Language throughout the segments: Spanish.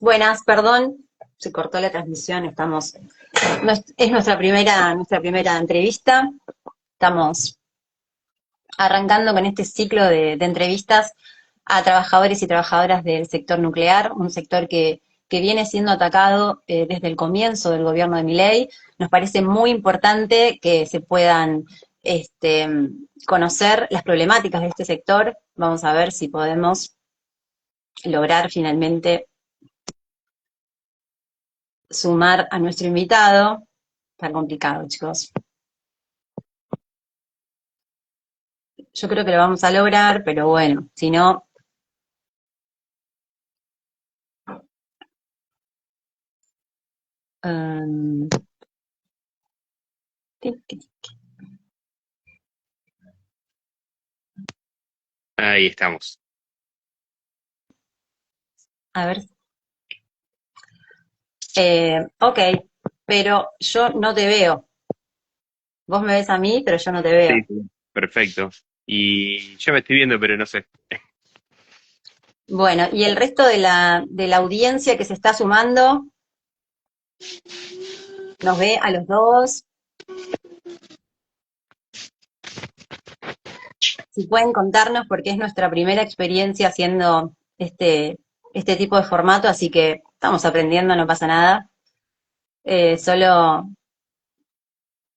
Buenas, perdón, se cortó la transmisión, es nuestra primera entrevista. Estamos arrancando con este ciclo de entrevistas a trabajadores y trabajadoras del sector nuclear, un sector que viene siendo atacado desde el comienzo del gobierno de Milei. Nos parece muy importante que se puedan este, conocer las problemáticas de este sector. Vamos a ver si podemos lograr finalmente sumar a nuestro invitado. Está complicado, chicos. Yo creo que lo vamos a lograr, pero bueno, si no... um, Ahí estamos. a ver. Ok, pero yo no te veo. Vos me ves a mí, pero yo no te Sí, veo. sí. Perfecto. Y yo me estoy viendo, pero no sé. Bueno, y el resto de la audiencia que se está sumando, nos ve a los dos. Si pueden contarnos, porque es nuestra primera experiencia haciendo este tipo de formato, así que estamos aprendiendo, no pasa nada. Solo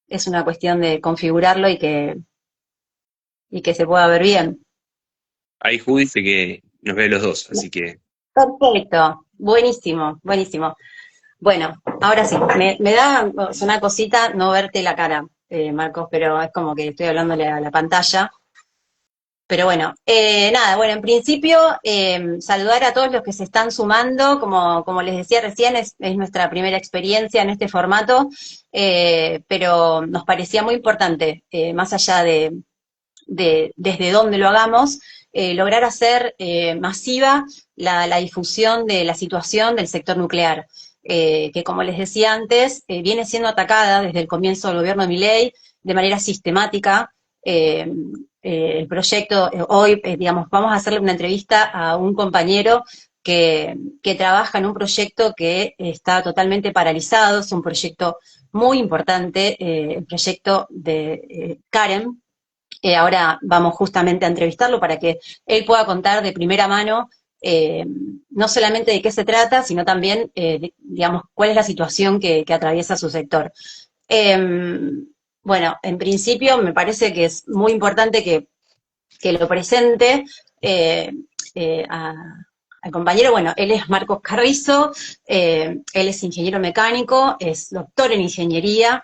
es una cuestión de configurarlo y que se pueda ver bien. Ahí Ju dice que nos ve los dos, así que Perfecto, buenísimo, buenísimo. Bueno, ahora sí, me da una cosita no verte la cara, Marcos, pero es como que estoy hablándole a la pantalla. Pero bueno, nada, bueno, en principio saludar a todos los que se están sumando, como les decía recién, es nuestra primera experiencia en este formato, pero nos parecía muy importante, más allá de desde dónde lo hagamos, lograr hacer masiva la difusión de la situación del sector nuclear, que como les decía antes, viene siendo atacada desde el comienzo del gobierno de Milei de manera sistemática. eh, el proyecto, hoy, digamos, vamos a hacerle una entrevista a un compañero que trabaja en un proyecto que está totalmente paralizado, es un proyecto muy importante, el proyecto de Karen. Ahora vamos justamente a entrevistarlo para que él pueda contar de primera mano eh, no solamente de qué se trata, sino también, digamos, cuál es la situación que atraviesa su sector. Eh, bueno, en principio me parece que es muy importante que lo presente eh, eh, a, al compañero. Bueno, él es Marcos Carrizo, él es ingeniero mecánico, es doctor en ingeniería,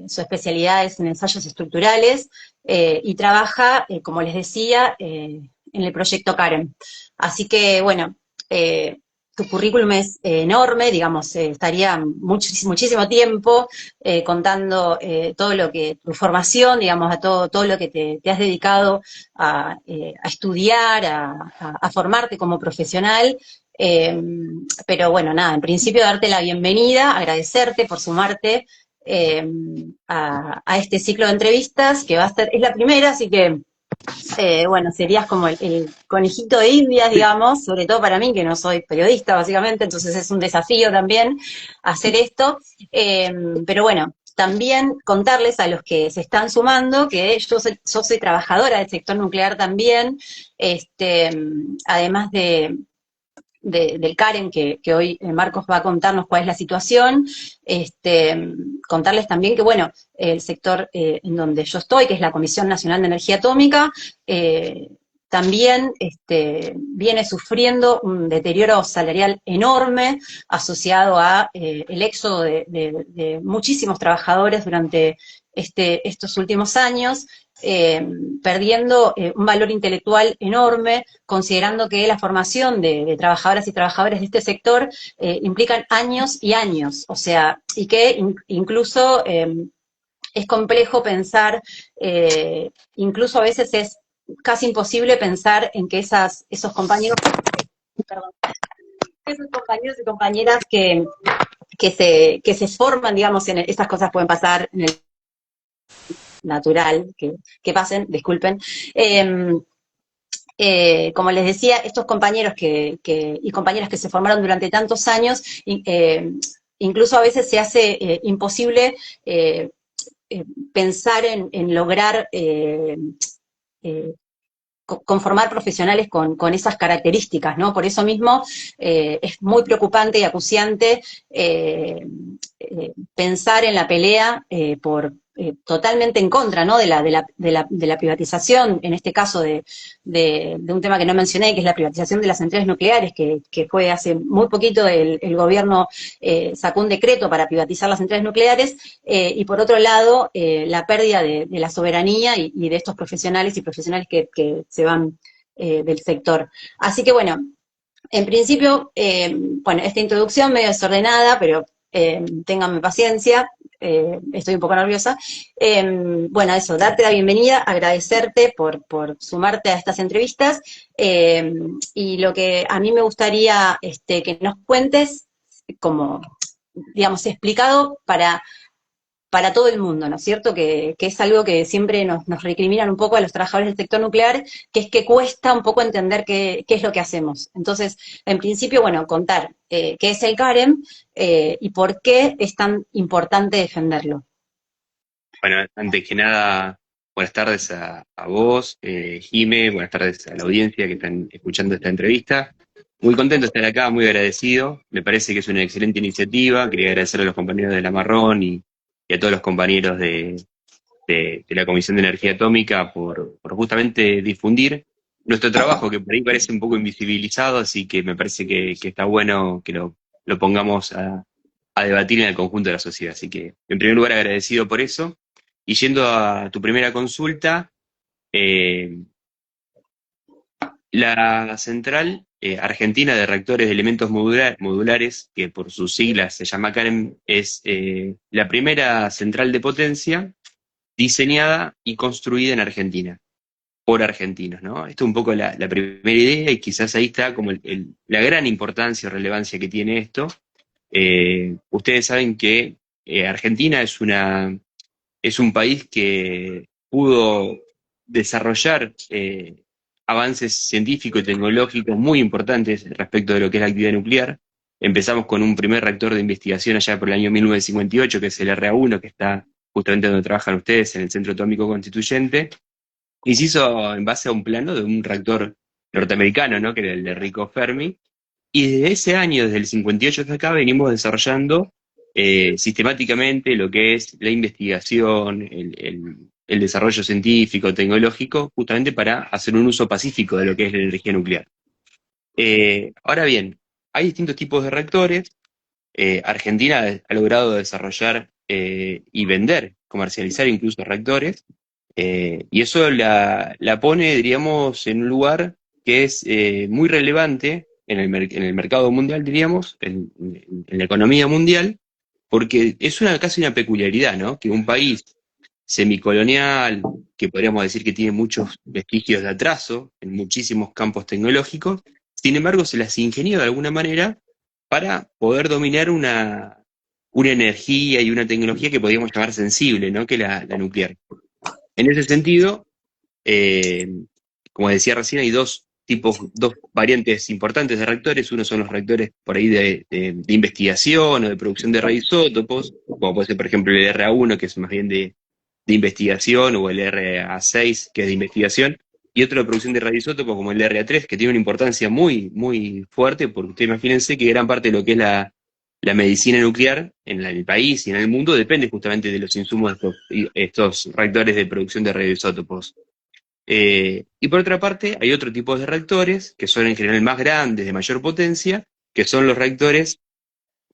su especialidad es en ensayos estructurales y trabaja, como les decía, en el proyecto Karen. Así que, bueno, tu currículum es enorme, digamos, estaría muchísimo tiempo contando todo lo que, tu formación, digamos, a todo lo que te has dedicado a estudiar, a formarte como profesional. Eh, pero bueno, nada, en principio darte la bienvenida, agradecerte por sumarte a este ciclo de entrevistas que va a ser, es la primera, así que bueno, serías como el conejito de Indias, digamos, sobre todo para mí, que no soy periodista, básicamente, entonces es un desafío también hacer esto. Eh, pero bueno, también contarles a los que se están sumando que yo soy trabajadora del sector nuclear también, este, además del Karen, que hoy Marcos va a contarnos cuál es la situación, contarles también que, bueno, el sector en donde yo estoy, que es la Comisión Nacional de Energía Atómica, también viene sufriendo un deterioro salarial enorme asociado a el éxodo de muchísimos trabajadores durante estos últimos años, eh, perdiendo un valor intelectual enorme, considerando que la formación de trabajadoras y trabajadores de este sector implican años y años, o sea, y que incluso es complejo pensar, incluso a veces es casi imposible pensar en que esos compañeros, perdón, esos compañeros y compañeras que se forman, digamos, en estas cosas pueden pasar en el natural, que pasen, disculpen, eh, como les decía, estos compañeros y compañeras que se formaron durante tantos años, incluso a veces se hace imposible eh, pensar en lograr eh, conformar profesionales con esas características, ¿no? Por eso mismo es muy preocupante y acuciante pensar en la pelea por totalmente en contra, ¿no? De la privatización, en este caso de un tema que no mencioné, que es la privatización de las centrales nucleares, que fue hace muy poquito el gobierno sacó un decreto para privatizar las centrales nucleares, y por otro lado, la pérdida de la soberanía y de estos profesionales y profesionales que se van del sector. Así que bueno, en principio, bueno, esta introducción medio desordenada, pero ténganme paciencia, estoy un poco nerviosa. Bueno, eso, darte la bienvenida, agradecerte por sumarte a estas entrevistas, y lo que a mí me gustaría que nos cuentes, como, digamos, explicado para todo el mundo, ¿no es cierto? Que es algo que siempre nos recriminan un poco a los trabajadores del sector nuclear, que es que cuesta un poco entender qué es lo que hacemos. Entonces, en principio, bueno, contar qué es el CAREM y por qué es tan importante defenderlo. Bueno, antes que nada, buenas tardes a vos, Jime, buenas tardes a la audiencia que están escuchando esta entrevista. Muy contento de estar acá, muy agradecido. Me parece que es una excelente iniciativa. Quería agradecer a los compañeros de La Marrón y a todos los compañeros de la Comisión de Energía Atómica por justamente difundir nuestro trabajo, que por ahí parece un poco invisibilizado, así que me parece que está bueno que lo pongamos a debatir en el conjunto de la sociedad. Así que, en primer lugar, agradecido por eso. Y yendo a tu primera consulta, eh, la central argentina de reactores de elementos modulares, que por sus siglas se llama CAREM, es la primera central de potencia diseñada y construida en Argentina, por argentinos, ¿no? Esto es un poco la primera idea y quizás ahí está como la gran importancia o relevancia que tiene esto. Ustedes saben que Argentina es un país que pudo desarrollar avances científicos y tecnológicos muy importantes respecto de lo que es la actividad nuclear. Empezamos con un primer reactor de investigación allá por el año 1958, que es el RA1, que está justamente donde trabajan ustedes, en el Centro Atómico Constituyente, y se hizo en base a un plano de un reactor norteamericano, ¿no? Que era el de Enrico Fermi, y desde ese año, desde el 58 hasta acá, venimos desarrollando sistemáticamente lo que es la investigación, el desarrollo científico, tecnológico, justamente para hacer un uso pacífico de lo que es la energía nuclear. Ahora bien, hay distintos tipos de reactores. Argentina ha logrado desarrollar y vender, comercializar incluso reactores, y eso la pone, diríamos, en un lugar que es muy relevante en el mercado mundial, diríamos, en la economía mundial, porque es casi una peculiaridad, ¿no? Que un país semicolonial, que podríamos decir que tiene muchos vestigios de atraso en muchísimos campos tecnológicos, sin embargo se las ingenió de alguna manera para poder dominar una energía y una tecnología que podríamos llamar sensible, ¿no? Que es la nuclear. En ese sentido, eh, como decía recién, hay dos variantes importantes de reactores. Uno son los reactores por ahí de investigación o de producción de radioisótopos, como puede ser, por ejemplo, el RA1, que es más bien de investigación, o el RA6, que es de investigación, y otro de producción de radioisótopos, como el RA3, que tiene una importancia muy, muy fuerte, porque ustedes imagínense que gran parte de lo que es la medicina nuclear en el país y en el mundo depende justamente de los insumos de estos reactores de producción de radioisótopos. Y por otra parte, hay otro tipo de reactores, que son en general más grandes, de mayor potencia, que son los reactores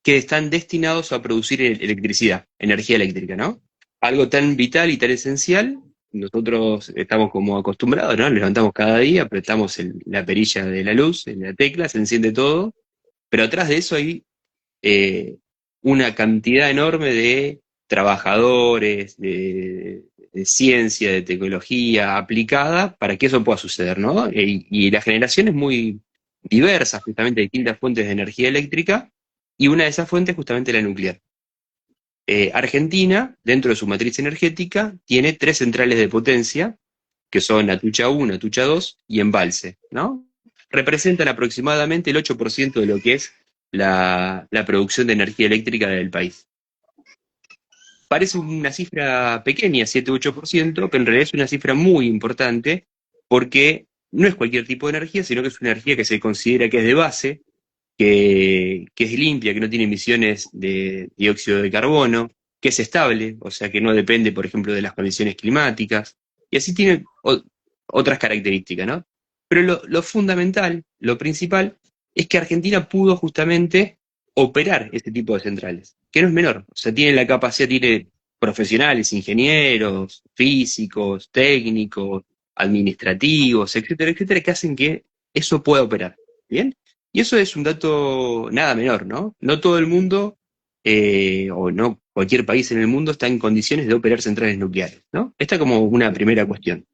que están destinados a producir electricidad, energía eléctrica, ¿no? Algo tan vital y tan esencial, nosotros estamos como acostumbrados, ¿no? Nos levantamos cada día, apretamos la perilla de la luz, en la tecla, se enciende todo, pero atrás de eso hay eh, una cantidad enorme de trabajadores, de ciencia, de tecnología aplicada para que eso pueda suceder, ¿no? Y la generación es muy diversa, justamente de distintas fuentes de energía eléctrica, y una de esas fuentes es justamente la nuclear. Argentina, dentro de su matriz energética, tiene tres centrales de potencia que son Atucha 1, Atucha 2 y Embalse, ¿no? Representan aproximadamente el 8% de lo que es la producción de energía eléctrica del país. Parece una cifra pequeña, 7-8%, pero en realidad es una cifra muy importante porque no es cualquier tipo de energía, sino que es una energía que se considera que es de base, que es limpia, que no tiene emisiones de dióxido de carbono, que es estable, o sea que no depende, por ejemplo, de las condiciones climáticas, y así tiene otras características, ¿no? Pero lo fundamental, lo principal, es que Argentina pudo justamente operar este tipo de centrales, que no es menor, o sea, tiene la capacidad, tiene profesionales, ingenieros, físicos, técnicos, administrativos, etcétera, etcétera, que hacen que eso pueda operar. ¿Bien? Y eso es un dato nada menor, ¿no? No todo el mundo, o no cualquier país en el mundo está en condiciones de operar centrales nucleares, ¿no? Esta como una primera cuestión.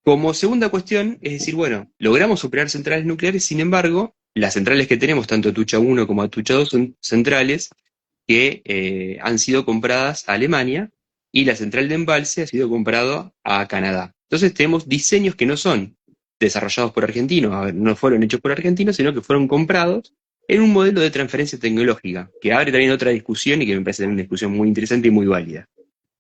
Como segunda cuestión, es decir, bueno, logramos operar centrales nucleares, sin embargo, las centrales que tenemos, tanto Atucha 1 como Atucha 2, son centrales que han sido compradas a Alemania y la central de embalse ha sido comprado a Canadá. Entonces tenemos diseños que no son desarrollados por argentinos, a ver, no fueron hechos por argentinos, sino que fueron comprados en un modelo de transferencia tecnológica, que abre también otra discusión y que me parece una discusión muy interesante y muy válida.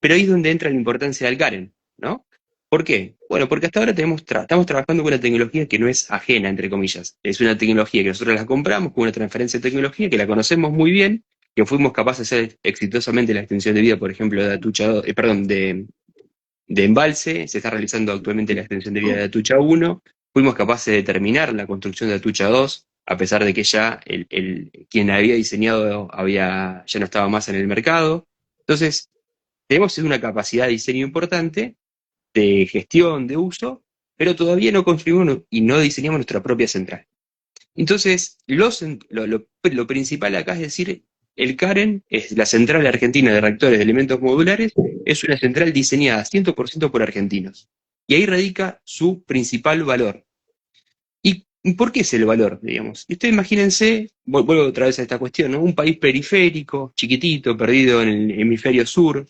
Pero ahí es donde entra la importancia del Karen, ¿no? ¿Por qué? Bueno, porque hasta ahora estamos trabajando con una tecnología que no es ajena, entre comillas. Es una tecnología que nosotros la compramos con una transferencia de tecnología que la conocemos muy bien, que fuimos capaces de hacer exitosamente la extensión de vida, por ejemplo, de Atucha, perdón, de Embalse, se está realizando actualmente la extensión de vida de Atucha 1, fuimos capaces de terminar la construcción de Atucha 2, a pesar de que ya quien había diseñado ya no estaba más en el mercado. Entonces, tenemos una capacidad de diseño importante, de gestión, de uso, pero todavía no construimos y no diseñamos nuestra propia central. Entonces, lo principal acá es decir, el CAREN es la Central Argentina de Reactores de Elementos Modulares, es una central diseñada 100% por argentinos. Y ahí radica su principal valor. ¿Y por qué es el valor, digamos? Y ustedes imagínense, vuelvo otra vez a esta cuestión, ¿no? Un país periférico, chiquitito, perdido en el hemisferio sur,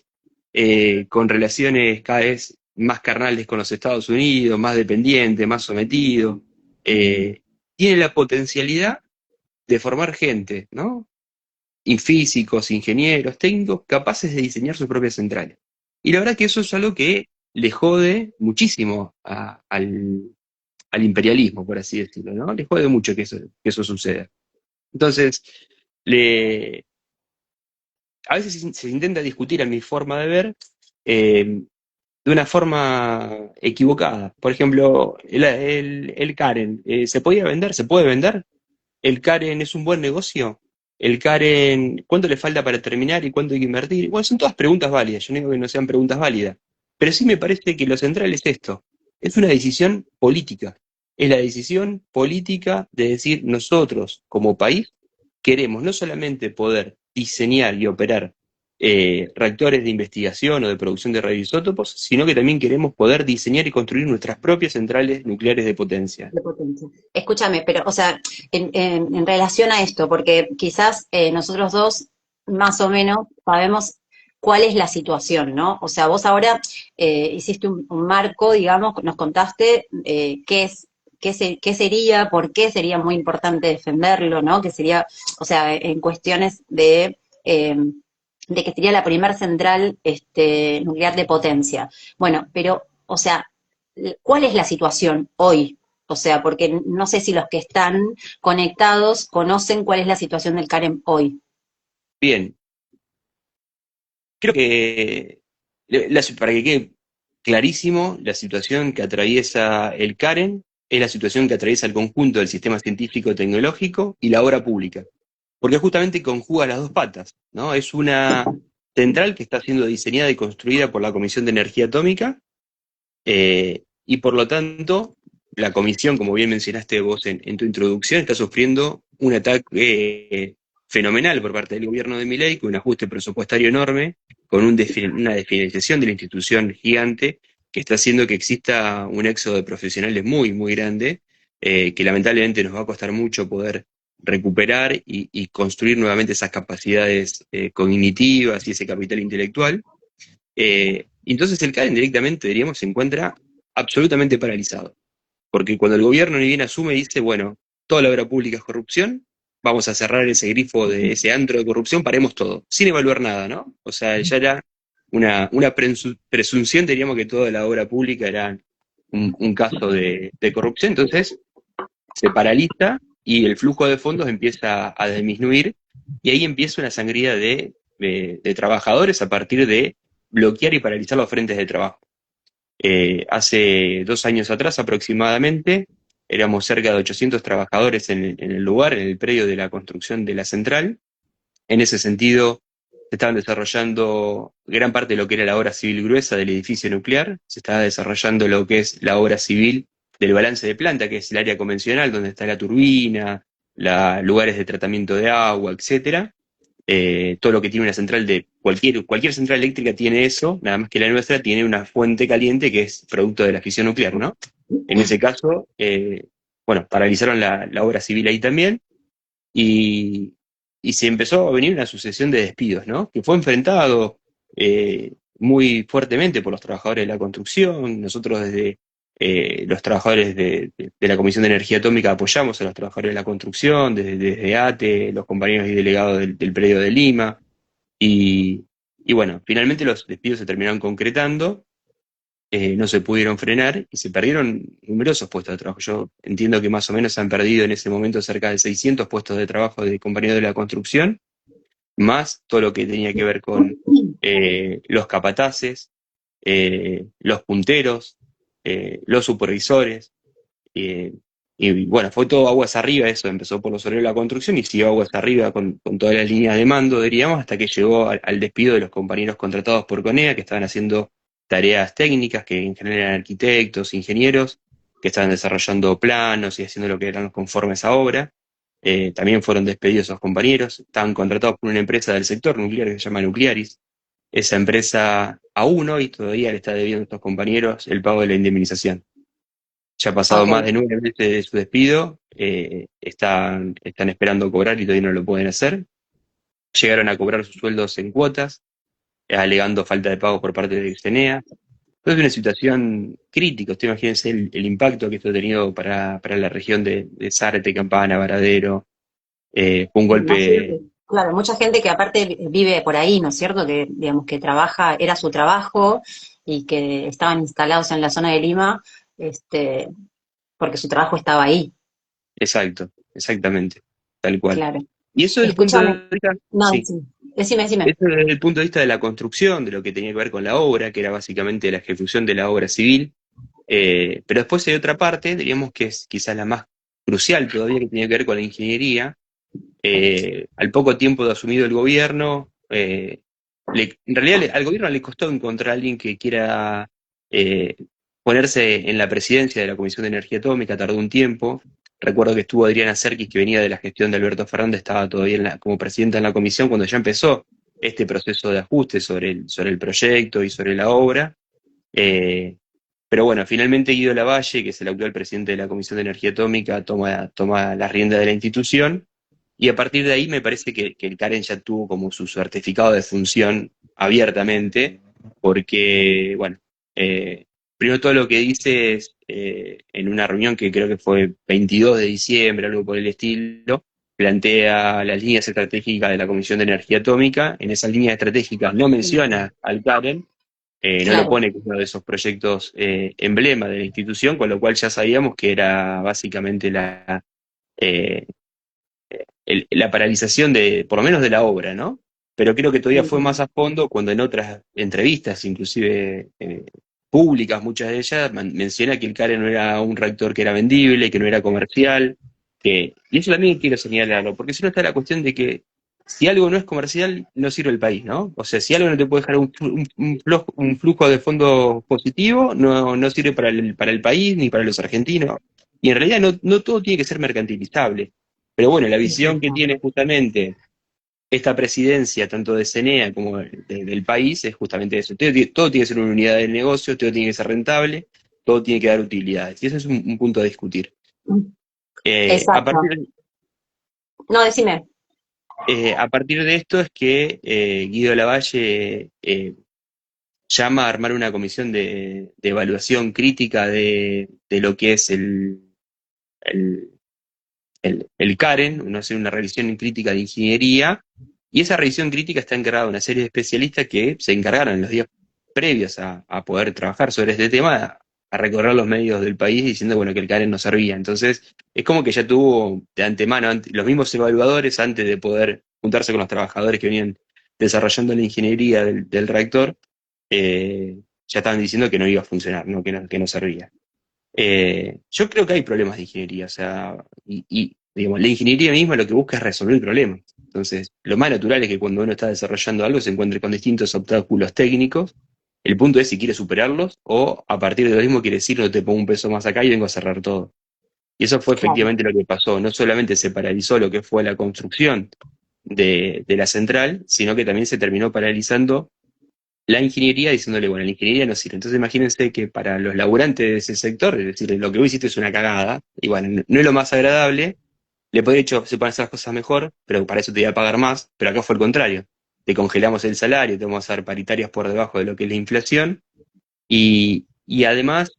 con relaciones cada vez más carnales con los Estados Unidos, más dependiente, más sometido, tiene la potencialidad de formar gente, ¿no? Y físicos, ingenieros, técnicos, capaces de diseñar sus propias centrales. Y la verdad que eso es algo que le jode muchísimo al imperialismo, por así decirlo, ¿no? Le jode mucho que eso suceda. Entonces, a veces se intenta discutir, a mi forma de ver, de una forma equivocada. Por ejemplo, el Karen, ¿se podía vender? ¿Se puede vender? ¿El Karen es un buen negocio? ¿El Karen, cuánto le falta para terminar y cuánto hay que invertir? Bueno, son todas preguntas válidas, yo no digo que no sean preguntas válidas, pero sí me parece que lo central es esto, es una decisión política, es la decisión política de decir nosotros como país queremos no solamente poder diseñar y operar reactores de investigación o de producción de radioisótopos, sino que también queremos poder diseñar y construir nuestras propias centrales nucleares de potencia. De potencia. Escúchame, pero, o sea, en relación a esto, porque quizás nosotros dos más o menos sabemos cuál es la situación, ¿no? O sea, vos ahora hiciste un marco, digamos, nos contaste qué sería, por qué sería muy importante defenderlo, ¿no? Que sería, o sea, en cuestiones de que sería la primer central nuclear de potencia. Bueno, pero, o sea, ¿cuál es la situación hoy? O sea, porque no sé si los que están conectados conocen cuál es la situación del CAREM hoy. Bien, creo que, para que quede clarísimo, la situación que atraviesa el Karen es la situación que atraviesa el conjunto del sistema científico-tecnológico y la obra pública, porque justamente conjuga las dos patas, ¿no? Es una central que está siendo diseñada y construida por la Comisión de Energía Atómica, y por lo tanto, la comisión, como bien mencionaste vos en tu introducción, está sufriendo un ataque fenomenal por parte del gobierno de Milei, con un ajuste presupuestario enorme, con una desfinanciación de la institución gigante, que está haciendo que exista un éxodo de profesionales muy, muy grande, que lamentablemente nos va a costar mucho poder recuperar y construir nuevamente esas capacidades cognitivas y ese capital intelectual. Y entonces el CADEN directamente, diríamos, se encuentra absolutamente paralizado. Porque cuando el gobierno ni bien asume y dice, bueno, toda la obra pública es corrupción, vamos a cerrar ese grifo de ese antro de corrupción, paremos todo, sin evaluar nada, ¿no? O sea, ya era una presunción, diríamos, que toda la obra pública era un caso de corrupción. Entonces se paraliza y el flujo de fondos empieza a disminuir, y ahí empieza una sangría de trabajadores a partir de bloquear y paralizar los frentes de trabajo. Hace 2 años atrás aproximadamente, éramos cerca de 800 trabajadores en el lugar, en el predio de la construcción de la central. En ese sentido, se estaban desarrollando gran parte de lo que era la obra civil gruesa del edificio nuclear, se estaba desarrollando lo que es la obra civil del balance de planta, que es el área convencional, donde está la turbina, lugares de tratamiento de agua, etcétera. Todo lo que tiene una central cualquier central eléctrica tiene eso, nada más que la nuestra tiene una fuente caliente que es producto de la fisión nuclear, ¿no? En ese caso, bueno, paralizaron la obra civil ahí también, y, y se empezó a venir una sucesión de despidos, ¿no? Que fue enfrentado muy fuertemente por los trabajadores de la construcción. Nosotros desde los trabajadores de la Comisión de Energía Atómica apoyamos a los trabajadores de la construcción, desde ATE, los compañeros y delegados del predio de Lima, y, y bueno, finalmente los despidos se terminaron concretando, no se pudieron frenar y se perdieron numerosos puestos de trabajo. Yo entiendo que más o menos se han perdido en ese momento cerca de 600 puestos de trabajo de compañeros de la construcción, más todo lo que tenía que ver con los capataces, los punteros, los supervisores. eh, y bueno, fue todo aguas arriba eso, empezó por los obreros de la construcción y siguió aguas arriba con todas las líneas de mando, diríamos, hasta que llegó al despido de los compañeros contratados por CONEA, que estaban haciendo tareas técnicas, que en general eran arquitectos, ingenieros, que estaban desarrollando planos y haciendo lo que eran los conformes a obra. También fueron despedidos esos compañeros, estaban contratados por una empresa del sector nuclear que se llama Nuclearis. Esa empresa aún hoy todavía le está debiendo a estos compañeros el pago de la indemnización. Ya ha pasado Ok, más de 9 meses de su despido, están esperando cobrar y todavía no lo pueden hacer. Llegaron a cobrar sus sueldos en cuotas, alegando falta de pago por parte de CENEA. Entonces es una situación crítica. Usted imagínense el impacto que esto ha tenido para la región de Zárate, Campana, Varadero. Fue un me imagino golpe. que, claro, mucha gente que aparte vive por ahí, ¿no es cierto? Que, digamos, que trabaja, era su trabajo y que estaban instalados en la zona de Lima, este, porque su trabajo estaba ahí, Exacto, exactamente, tal cual. claro. Y eso desde el punto Escúchame, de vista, no, sí, decime, decime, decime. eso desde el punto de vista de la construcción, de lo que tenía que ver con la obra, que era básicamente la ejecución de la obra civil. Pero después hay otra parte, diríamos que es quizás la más crucial todavía, que tenía que ver con la ingeniería. Al poco tiempo de asumido el gobierno, en realidad al gobierno le costó encontrar a alguien que quiera eh, ponerse en la presidencia de la Comisión de Energía Atómica, tardó un tiempo. Recuerdo que estuvo Adriana Serkis, que venía de la gestión de Alberto Fernández, estaba todavía como presidenta en la comisión cuando ya empezó este proceso de ajuste sobre el proyecto y sobre la obra. Eh, pero bueno, finalmente Guido Lavalle, que es el actual presidente de la Comisión de Energía Atómica, toma la rienda de la institución, y a partir de ahí me parece que el Karen ya tuvo como su certificado de función abiertamente, porque, bueno, primero todo lo que dice es, en una reunión que creo que fue 22 de diciembre, algo por el estilo, plantea las líneas estratégicas de la Comisión de Energía Atómica. En esas líneas estratégicas no menciona al Karen, no lo Claro. pone como uno de esos proyectos emblema de la institución, con lo cual ya sabíamos que era básicamente eh, la paralización por lo menos de la obra, ¿no? Pero creo que todavía fue más a fondo cuando en otras entrevistas, inclusive públicas, muchas de ellas, menciona que el CARE no era un reactor que era vendible, que no era comercial, y eso también quiero señalarlo, porque si no está la cuestión de que si algo no es comercial, no sirve el país, ¿no? O sea, si algo no te puede dejar un flujo de fondos positivo, no sirve para el país ni para los argentinos. Y en realidad no todo tiene que ser mercantilizable. Pero bueno, la visión que tiene justamente esta presidencia, tanto de CENEA como del país, es justamente eso. Todo tiene que ser una unidad de negocio, todo tiene que ser rentable, todo tiene que dar utilidades. Y eso es un punto a discutir. A Exacto. partir, No, decime. a partir de esto es que Guido Lavalle llama a armar una comisión de evaluación crítica de lo que es el, el Karen, una revisión crítica de ingeniería, y esa revisión crítica está encargada una serie de especialistas que se encargaron en los días previos a poder trabajar sobre este tema, a recorrer los medios del país diciendo bueno, que el Karen no servía. Entonces, es como que ya tuvo de antemano los mismos evaluadores antes de poder juntarse con los trabajadores que venían desarrollando la ingeniería del reactor, ya estaban diciendo que no iba a funcionar, ¿no? Que no servía. Yo creo que hay problemas de ingeniería, o sea, digamos, la ingeniería misma lo que busca es resolver problemas. Entonces, lo más natural es que cuando uno está desarrollando algo se encuentre con distintos obstáculos técnicos. El punto es si quiere superarlos o a partir de lo mismo quiere decir no te pongo un peso más acá y vengo a cerrar todo. Y eso fue Claro. efectivamente lo que pasó. No solamente se paralizó lo que fue la construcción de la central, sino que también se terminó paralizando la ingeniería diciéndole, bueno, la ingeniería no sirve. Entonces imagínense que para los laburantes de ese sector, es decir, lo que vos hiciste es una cagada, y bueno, no es lo más agradable, le podría hecho, se pueden hacer las cosas mejor, pero para eso te iba a pagar más, pero acá fue el contrario. Te congelamos el salario, te vamos a dar paritarias por debajo de lo que es la inflación, y además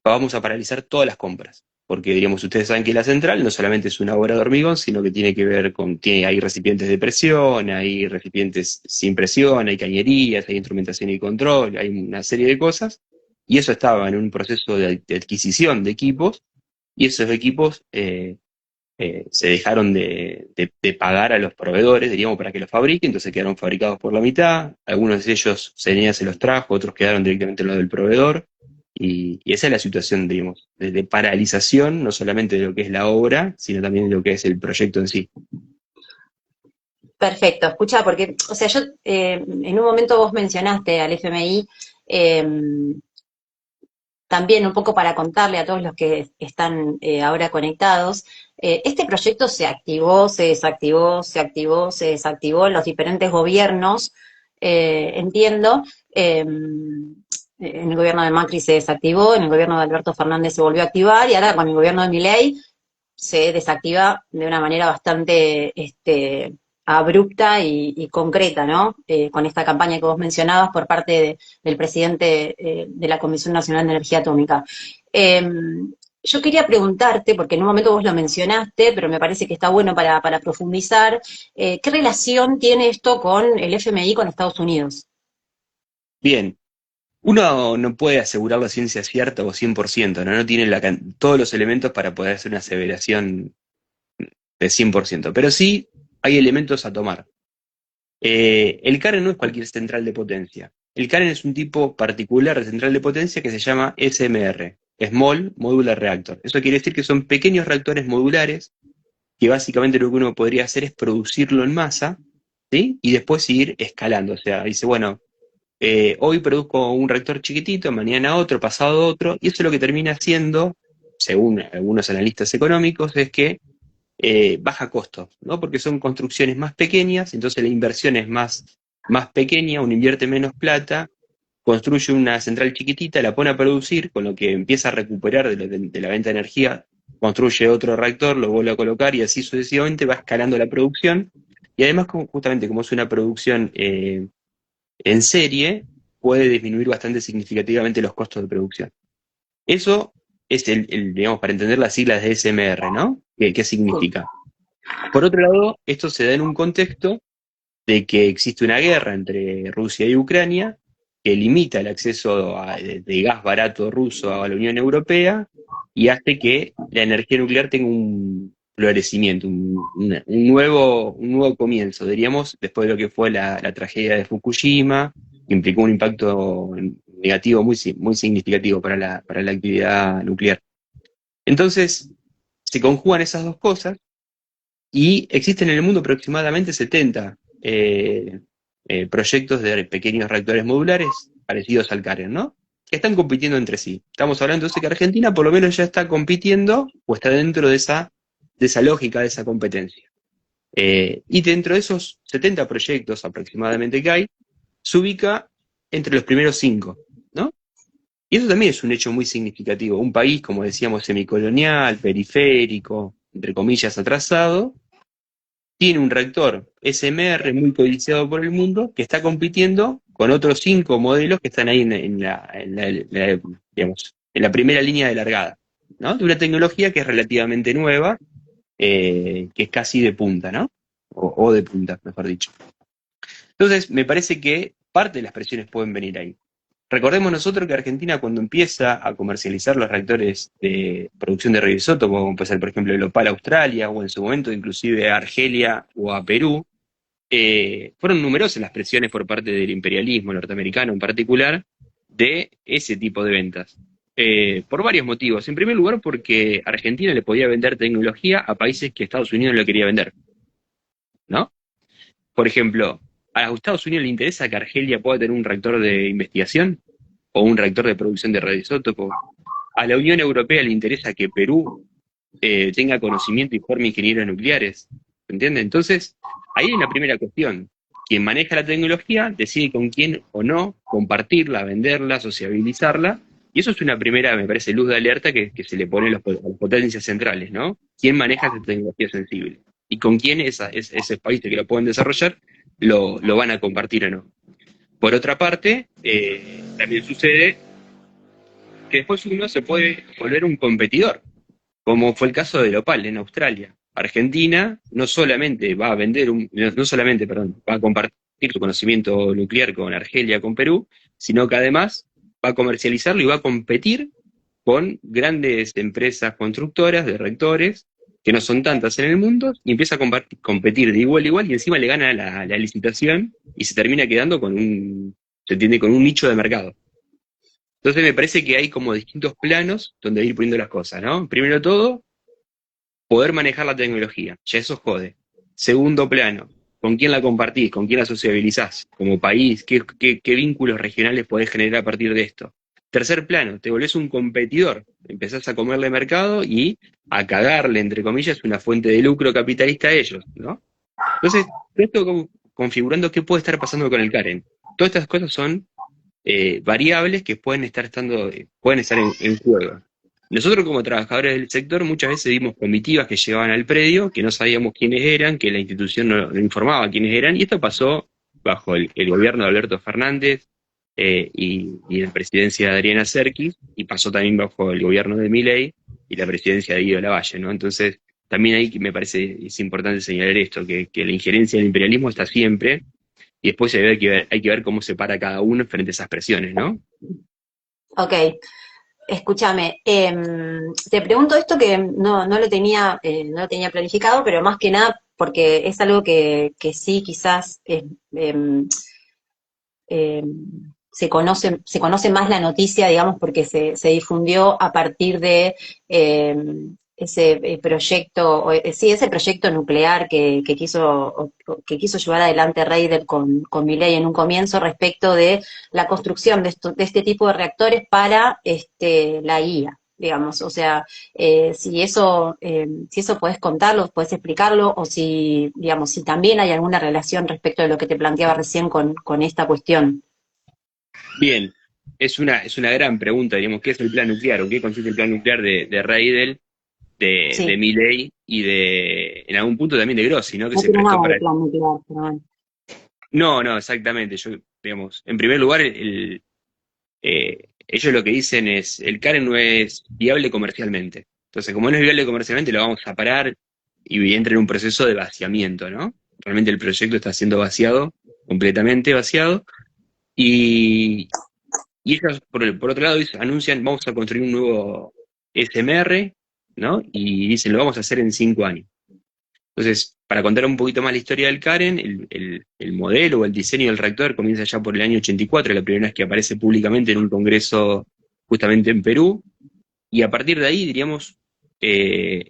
vamos a paralizar todas las compras. Porque, digamos, ustedes saben que la central no solamente es una obra de hormigón, sino que tiene que ver con, hay recipientes de presión, hay recipientes sin presión, hay cañerías, hay instrumentación y control, hay una serie de cosas. Y eso estaba en un proceso de adquisición de equipos, y esos equipos se dejaron de pagar a los proveedores, diríamos, para que los fabriquen, entonces quedaron fabricados por la mitad, algunos de ellos CNEA se los trajo, otros quedaron directamente en lo del proveedor, y esa es la situación, digamos, de paralización, no solamente de lo que es la obra, sino también de lo que es el proyecto en sí. Perfecto, escucha, porque, o sea, yo en un momento vos mencionaste al FMI, eh, también un poco para contarle a todos los que están ahora conectados, este proyecto se activó, se desactivó, se activó, se desactivó en los diferentes gobiernos, entiendo. En el gobierno de Macri se desactivó, en el gobierno de Alberto Fernández se volvió a activar y ahora con el gobierno de Milei se desactiva de una manera bastante abrupta y concreta, ¿no? Con esta campaña que vos mencionabas por parte del presidente de la Comisión Nacional de Energía Atómica. Eh, yo quería preguntarte, porque en un momento vos lo mencionaste, pero me parece que está bueno para profundizar, ¿qué relación tiene esto con el FMI, con Estados Unidos? Bien, uno no puede asegurar la ciencia cierta o 100%, ¿no? No tiene todos los elementos para poder hacer una aseveración de 100%, pero sí hay elementos a tomar. El Karen no es cualquier central de potencia. El Karen es un tipo particular de central de potencia que se llama SMR, Small Modular Reactor. Eso quiere decir que son pequeños reactores modulares que básicamente lo que uno podría hacer es producirlo en masa, ¿sí? Y después seguir escalando. O sea, dice, bueno, hoy produzco un reactor chiquitito, mañana otro, pasado otro, y eso lo que termina haciendo, según algunos analistas económicos, es que baja costo, ¿no? Porque son construcciones más pequeñas, entonces la inversión es más pequeña, uno invierte menos plata, construye una central chiquitita, la pone a producir, con lo que empieza a recuperar de la venta de energía, construye otro reactor, lo vuelve a colocar y así sucesivamente va escalando la producción. Y además, justamente como es una producción en serie, puede disminuir bastante significativamente los costos de producción. Eso es digamos, para entender las siglas de SMR, ¿no? ¿Qué Sí. significa? Por otro lado, esto se da en un contexto de que existe una guerra entre Rusia y Ucrania que limita el acceso de gas barato ruso a la Unión Europea y hace que la energía nuclear tenga un florecimiento, un nuevo comienzo, diríamos, después de lo que fue la tragedia de Fukushima, que implicó un impacto negativo muy significativo para la actividad nuclear. Entonces, se conjugan esas dos cosas y existen en el mundo aproximadamente 70 proyectos de pequeños reactores modulares parecidos al Karen, ¿no? Que están compitiendo entre sí. Estamos hablando entonces que Argentina por lo menos ya está compitiendo o está dentro de esa lógica, de esa competencia. Y dentro de esos 70 proyectos aproximadamente que hay, se ubica entre los primeros 5, ¿no? Y eso también es un hecho muy significativo. Un país, como decíamos, semicolonial, periférico, entre comillas, atrasado, tiene un reactor SMR muy codiciado por el mundo que está compitiendo con otros 5 modelos que están ahí digamos, en la primera línea de largada, ¿no? De una tecnología que es relativamente nueva, que es casi de punta, ¿no? O de punta, mejor dicho. Entonces, me parece que parte de las presiones pueden venir ahí. Recordemos nosotros que Argentina, cuando empieza a comercializar los reactores de producción de radioisótopos, como puede ser, por ejemplo, el Opal a Australia, o en su momento inclusive a Argelia o a Perú, fueron numerosas las presiones por parte del imperialismo norteamericano en particular de ese tipo de ventas. Por varios motivos. En primer lugar, porque Argentina le podía vender tecnología a países que Estados Unidos no le quería vender, ¿no? Por ejemplo, ¿a Estados Unidos le interesa que Argelia pueda tener un reactor de investigación o un reactor de producción de radioisótopos? ¿A la Unión Europea le interesa que Perú tenga conocimiento y forme ingenieros nucleares? ¿Entiende? Entonces, ahí hay una primera cuestión. Quien maneja la tecnología decide con quién o no compartirla, venderla, sociabilizarla, y eso es una primera, me parece, luz de alerta que se le pone a las potencias centrales, ¿no? ¿Quién maneja esa tecnología sensible? Y con quién esos países que lo pueden desarrollar lo van a compartir o no. Por otra parte, también sucede que después uno se puede volver un competidor, como fue el caso del Opal en Australia. Argentina no solamente va a vender no solamente, perdón, va a compartir su conocimiento nuclear con Argelia, con Perú, sino que además va a comercializarlo y va a competir con grandes empresas constructoras de reactores, que no son tantas en el mundo, y empieza a competir de igual a igual, y encima le gana la licitación y se termina quedando se entiende, con un nicho de mercado. Entonces me parece que hay como distintos planos donde ir poniendo las cosas, ¿no? Primero todo, poder manejar la tecnología, ya eso jode. Segundo plano, ¿con quién la compartís? ¿Con quién la sociabilizás? Como país, ¿qué vínculos regionales podés generar a partir de esto? Tercer plano, te volvés un competidor, empezás a comerle mercado y a cagarle, entre comillas, una fuente de lucro capitalista a ellos, ¿no? Entonces, esto configurando qué puede estar pasando con el Karen. Todas estas cosas son variables que pueden estar en juego. Nosotros como trabajadores del sector muchas veces vimos comitivas que llegaban al predio, que no sabíamos quiénes eran, que la institución no informaba quiénes eran, y esto pasó bajo el gobierno de Alberto Fernández y la presidencia de Adriana Serkis, y pasó también bajo el gobierno de Milei y la presidencia de Guido Lavalle, ¿no? Entonces, también ahí me parece es importante señalar esto, que la injerencia del imperialismo está siempre, y después hay que ver cómo se para cada uno frente a esas presiones, ¿no? Ok, escúchame, te pregunto esto que no lo tenía, no lo tenía planificado, pero más que nada porque es algo que sí quizás eh, se conoce más la noticia, digamos, porque se difundió a partir de ese proyecto, sí, ese proyecto nuclear que quiso llevar adelante Reidel con Milei en un comienzo respecto de la construcción de este tipo de reactores para la IA, digamos. O sea, si eso podés contarlo, podés explicarlo, o si, digamos, si también hay alguna relación respecto de lo que te planteaba recién con esta cuestión. Bien, es una gran pregunta, digamos, ¿qué es el plan nuclear o qué consiste el plan nuclear de Reidel, de Sí, Milei y en algún punto también de Grossi, ¿no? Que no se tiene prestó nada de para... plan nuclear, pero bueno. No, no, exactamente. Yo, digamos, en primer lugar, ellos lo que dicen es, el Karen no es viable comercialmente. Entonces, como no es viable comercialmente, lo vamos a parar y entra en un proceso de vaciamiento, ¿no? Realmente el proyecto está siendo vaciado, completamente vaciado, y, y ellos, por otro lado, anuncian, vamos a construir un nuevo SMR, ¿no? Y dicen, lo vamos a hacer en 5 años. Entonces, para contar un poquito más la historia del Karen, el modelo o el diseño del reactor comienza ya por el año 84, la primera vez que aparece públicamente en un congreso justamente en Perú, y a partir de ahí, diríamos, eh,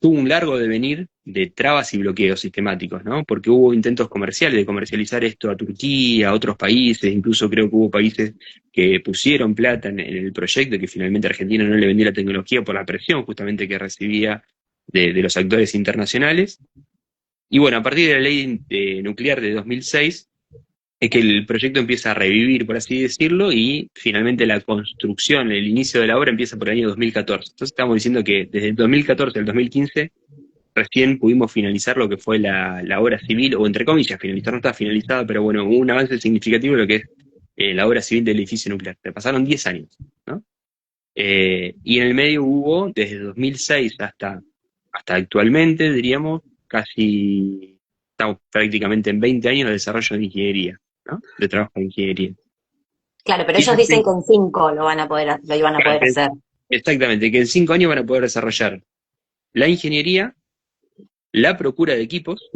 tuvo un largo devenir de trabas y bloqueos sistemáticos, ¿no? Porque hubo intentos comerciales de comercializar esto a Turquía, a otros países, incluso creo que hubo países que pusieron plata en el proyecto y que finalmente Argentina no le vendió la tecnología por la presión justamente que recibía de los actores internacionales. Y bueno, a partir de la ley nuclear de 2006, es que el proyecto empieza a revivir, por así decirlo, y finalmente la construcción, el inicio de la obra empieza por el año 2014. Entonces estamos diciendo que desde el 2014 al 2015 recién pudimos finalizar lo que fue la obra civil, o entre comillas, finalizar, no está finalizada, pero bueno, hubo un avance significativo en lo que es la obra civil del edificio nuclear. Se pasaron 10 años, ¿no? Y en el medio hubo, desde 2006 hasta actualmente, diríamos, estamos prácticamente en 20 años de desarrollo de ingeniería, ¿no? De trabajo de ingeniería. Claro, pero Y ellos eso dicen sí, que en 5 lo iban a poder hacer. exactamente, que en 5 años van a poder desarrollar la ingeniería, la procura de equipos,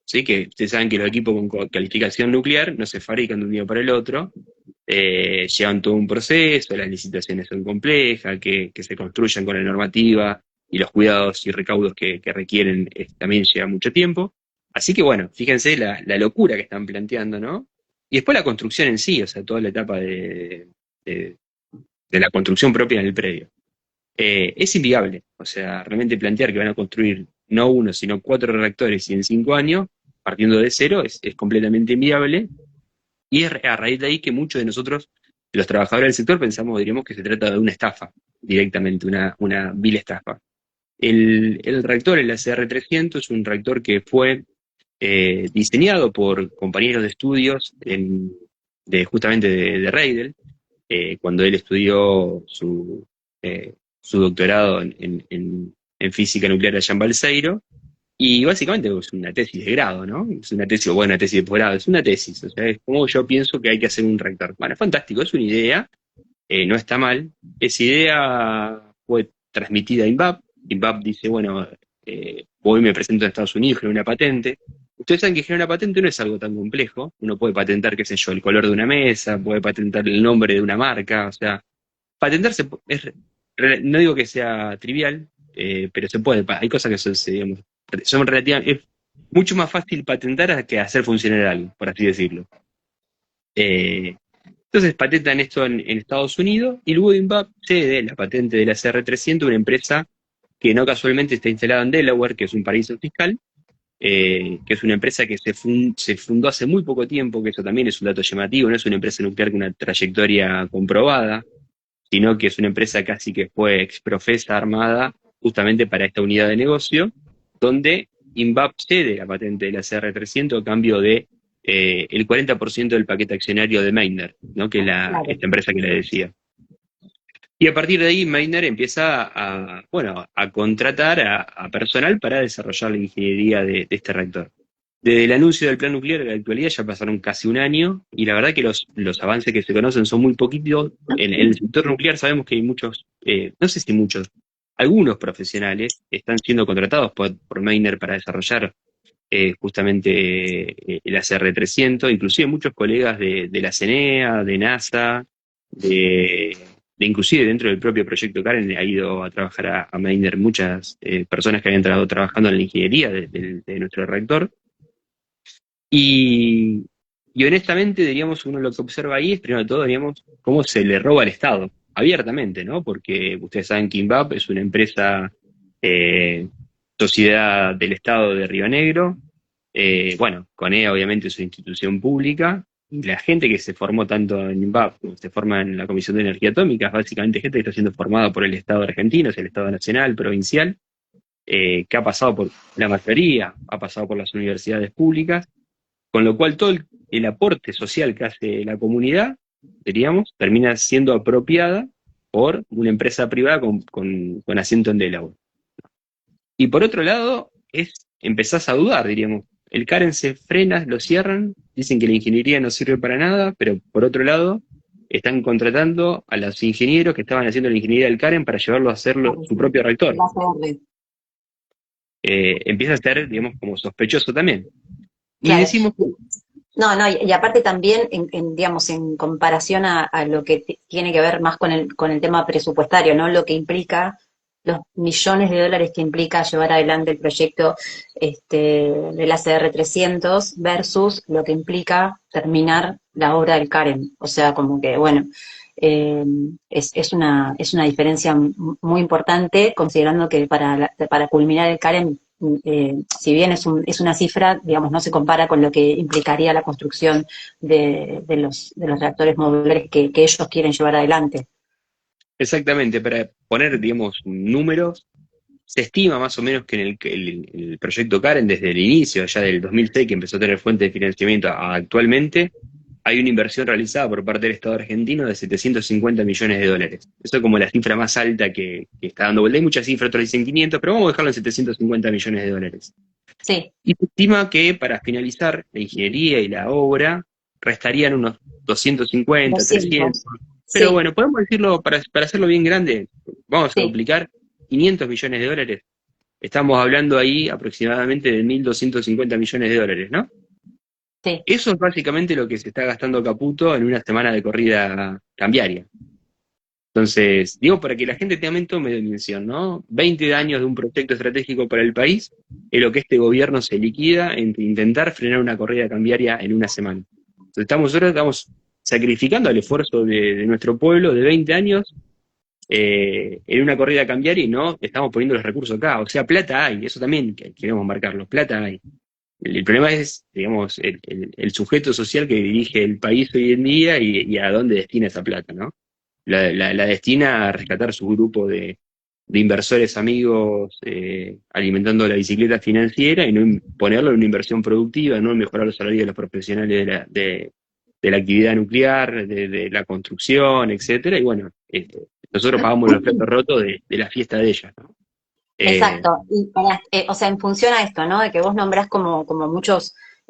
¿sí? Que ustedes saben que los equipos con calificación nuclear no se fabrican de un día para el otro, llevan todo un proceso, las licitaciones son complejas, que se construyan con la normativa y los cuidados y recaudos que requieren también lleva mucho tiempo. Así que bueno, fíjense la locura que están planteando, ¿no? Y después la construcción en sí, o sea, toda la etapa de- de la construcción propia en el predio. Es inviable, o sea, realmente plantear que van a construir no uno, sino 4 reactores y en 5 años, partiendo de cero, es completamente inviable. Y es a raíz de ahí que muchos de nosotros, los trabajadores del sector, pensamos, diríamos, que se trata de una estafa, directamente, una vil estafa. El reactor, el ACR300, es un reactor que fue diseñado por compañeros de estudios justamente de Reidel, cuando él estudió su doctorado en física nuclear allá en Balseiro, y básicamente es una tesis de grado, ¿no? Es una tesis, o bueno, una tesis de posgrado, es una tesis, o sea, es como yo pienso que hay que hacer un reactor. Bueno, fantástico, es una idea, no está mal. Esa idea fue transmitida a INVAP. INVAP dice, bueno, voy y me presento en Estados Unidos, genero una patente. Ustedes saben que generar una patente no es algo tan complejo. Uno puede patentar, qué sé yo, el color de una mesa, puede patentar el nombre de una marca, o sea, patentarse no digo que sea trivial, pero se puede. Hay cosas que son, digamos, son relativamente. Es mucho más fácil patentar que hacer funcionar algo, por así decirlo. Eh, entonces patentan esto en Estados Unidos y luego INVAP cede la patente de la CR300 a una empresa que no casualmente está instalada en Delaware, que es un paraíso fiscal, que es una empresa que se fundó hace muy poco tiempo, que eso también es un dato llamativo, no es una empresa nuclear con una trayectoria comprobada, sino que es una empresa casi que fue exprofesa armada justamente para esta unidad de negocio, donde INVAP cede la patente de la CR300 a cambio de el 40% del paquete accionario de Meitner, ¿no? Que es Claro. esta empresa que le decía. Y a partir de ahí, Meitner empieza bueno, a contratar a personal para desarrollar la ingeniería de este reactor. Desde el anuncio del plan nuclear a la actualidad ya pasaron casi un año y la verdad que los avances que se conocen son muy poquitos. En el sector nuclear sabemos que hay muchos, no sé si muchos, algunos profesionales están siendo contratados por Meitner para desarrollar justamente el ACR300, inclusive muchos colegas de la CENEA, de NASA, de, inclusive dentro del propio proyecto Karen ha ido a trabajar a Meitner muchas personas que habían estado trabajando en la ingeniería de nuestro reactor. Y, y honestamente, diríamos, uno lo que observa ahí es, primero de todo, diríamos, cómo se le roba al Estado, abiertamente, ¿no? Porque ustedes saben que INVAP es una empresa, eh, sociedad del Estado de Río Negro, bueno, CONEA obviamente es una institución pública, y la gente que se formó tanto en INVAP como se forma en la Comisión de Energía Atómica, es básicamente gente que está siendo formada por el Estado argentino, es el Estado nacional, provincial, que ha pasado por la mayoría, ha pasado por las universidades públicas, con lo cual todo el aporte social que hace la comunidad, diríamos, termina siendo apropiada por una empresa privada con asiento en Delaware. Y por otro lado, empezás a dudar, diríamos. El Karen se frena, lo cierran, dicen que la ingeniería no sirve para nada, pero por otro lado, están contratando a los ingenieros que estaban haciendo la ingeniería del Karen para llevarlo a hacer Claro, su sí. propio reactor. El ACR. Empieza a ser, digamos, como sospechoso también. Y Claro. decimos, No, no, y aparte también, digamos, en comparación a lo que tiene que ver más con el tema presupuestario, ¿no? Lo que implica, los millones de dólares que implica llevar adelante el proyecto del ACR300 versus lo que implica terminar la obra del Karen. O sea, como que, bueno, eh, es una diferencia muy importante, considerando que para culminar el Karen si bien es una cifra, digamos, no se compara con lo que implicaría la construcción de los reactores modulares que ellos quieren llevar adelante. exactamente, para poner, digamos, números, se estima más o menos que en el proyecto Karen, desde el inicio, allá del 2006, que empezó a tener fuente de financiamiento a actualmente, hay una inversión realizada por parte del Estado argentino de 750 millones de dólares. Eso es como la cifra más alta que está dando vuelta. Hay muchas cifras, otros dicen 500, pero vamos a dejarlo en 750 millones de dólares. Sí, Y se estima que para finalizar la ingeniería y la obra restarían unos 250, 300. 200. Pero Sí, bueno, podemos decirlo, para hacerlo bien grande, vamos a sí, duplicar 500 millones de dólares. Estamos hablando ahí aproximadamente de 1.250 millones de dólares, ¿no? sí. Eso es básicamente lo que se está gastando Caputo en una semana de corrida cambiaria. Entonces, digo, para que la gente también tome dimensión, ¿no? 20 años de un proyecto estratégico para el país es lo que este gobierno se liquida en intentar frenar una corrida cambiaria en una semana. Entonces, nosotros estamos sacrificando el esfuerzo de nuestro pueblo de 20 años en una corrida cambiaria y no estamos poniendo los recursos acá. O sea, plata hay, eso también queremos marcarlo, plata hay. El problema es, digamos, el sujeto social que dirige el país hoy en día y a dónde destina esa plata, ¿no? La destina a rescatar su grupo de inversores amigos alimentando la bicicleta financiera y no ponerlo en una inversión productiva, no en mejorar los salarios de los profesionales de la actividad nuclear, de la construcción, etcétera. Y bueno, nosotros pagamos los platos rotos de la fiesta de ellas, ¿no? Eh, Exacto. Y o sea, en función a esto, ¿no? De que vos nombrás como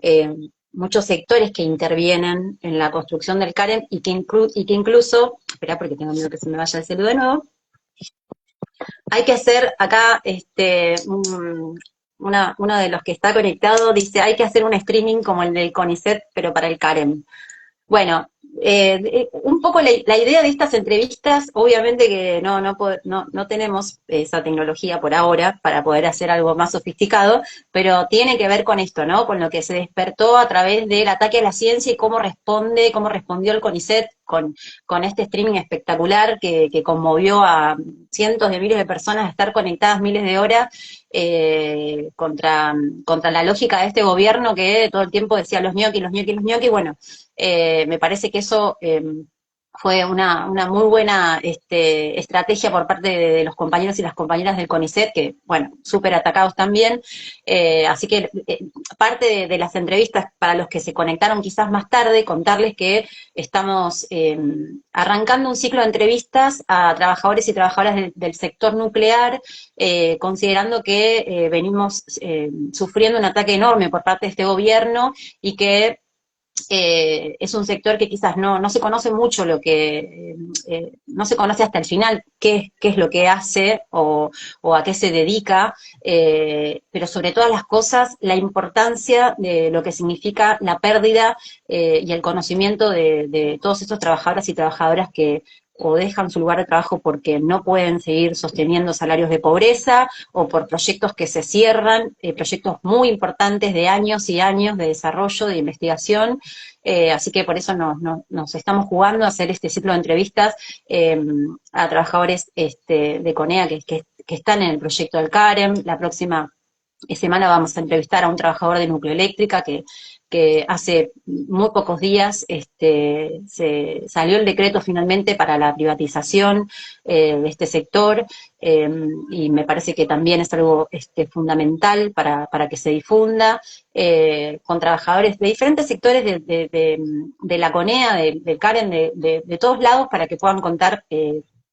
eh, muchos sectores que intervienen en la construcción del CAREM y que incluso, espera porque tengo miedo que se me vaya el celular de nuevo, hay que hacer acá, uno de los que está conectado dice, hay que hacer un streaming como el del CONICET, pero para el CAREM. Bueno, un poco la idea de estas entrevistas, obviamente que no tenemos esa tecnología por ahora para poder hacer algo más sofisticado, pero tiene que ver con esto, ¿no? Con lo que se despertó a través del ataque a la ciencia y cómo respondió el CONICET con este streaming espectacular que conmovió a cientos de miles de personas a estar conectadas miles de horas contra la lógica de este gobierno que todo el tiempo decía los ñoquis, los ñoquis, los ñoquis. Bueno, me parece que eso fue una muy buena estrategia por parte de los compañeros y las compañeras del CONICET, que, bueno, súper atacados también. Así que parte de las entrevistas, para los que se conectaron quizás más tarde, contarles que estamos arrancando un ciclo de entrevistas a trabajadores y trabajadoras del sector nuclear, considerando que venimos sufriendo un ataque enorme por parte de este gobierno y que es un sector que quizás no se conoce mucho no se conoce hasta el final qué es lo que hace o a qué se dedica, pero sobre todas las cosas la importancia de lo que significa la pérdida y el conocimiento de todos estos trabajadores y trabajadoras que o dejan su lugar de trabajo porque no pueden seguir sosteniendo salarios de pobreza o por proyectos que se cierran, proyectos muy importantes de años y años de desarrollo, de investigación. Así que por eso nos estamos jugando a hacer este ciclo de entrevistas a trabajadores de CONEA que están en el proyecto del CAREM. La próxima semana vamos a entrevistar a un trabajador de Nucleoeléctrica que hace muy pocos días se salió el decreto finalmente para la privatización de este sector, y me parece que también es algo fundamental para que se difunda, con trabajadores de diferentes sectores de la CONEA, del CAREN, de todos lados, para que puedan contar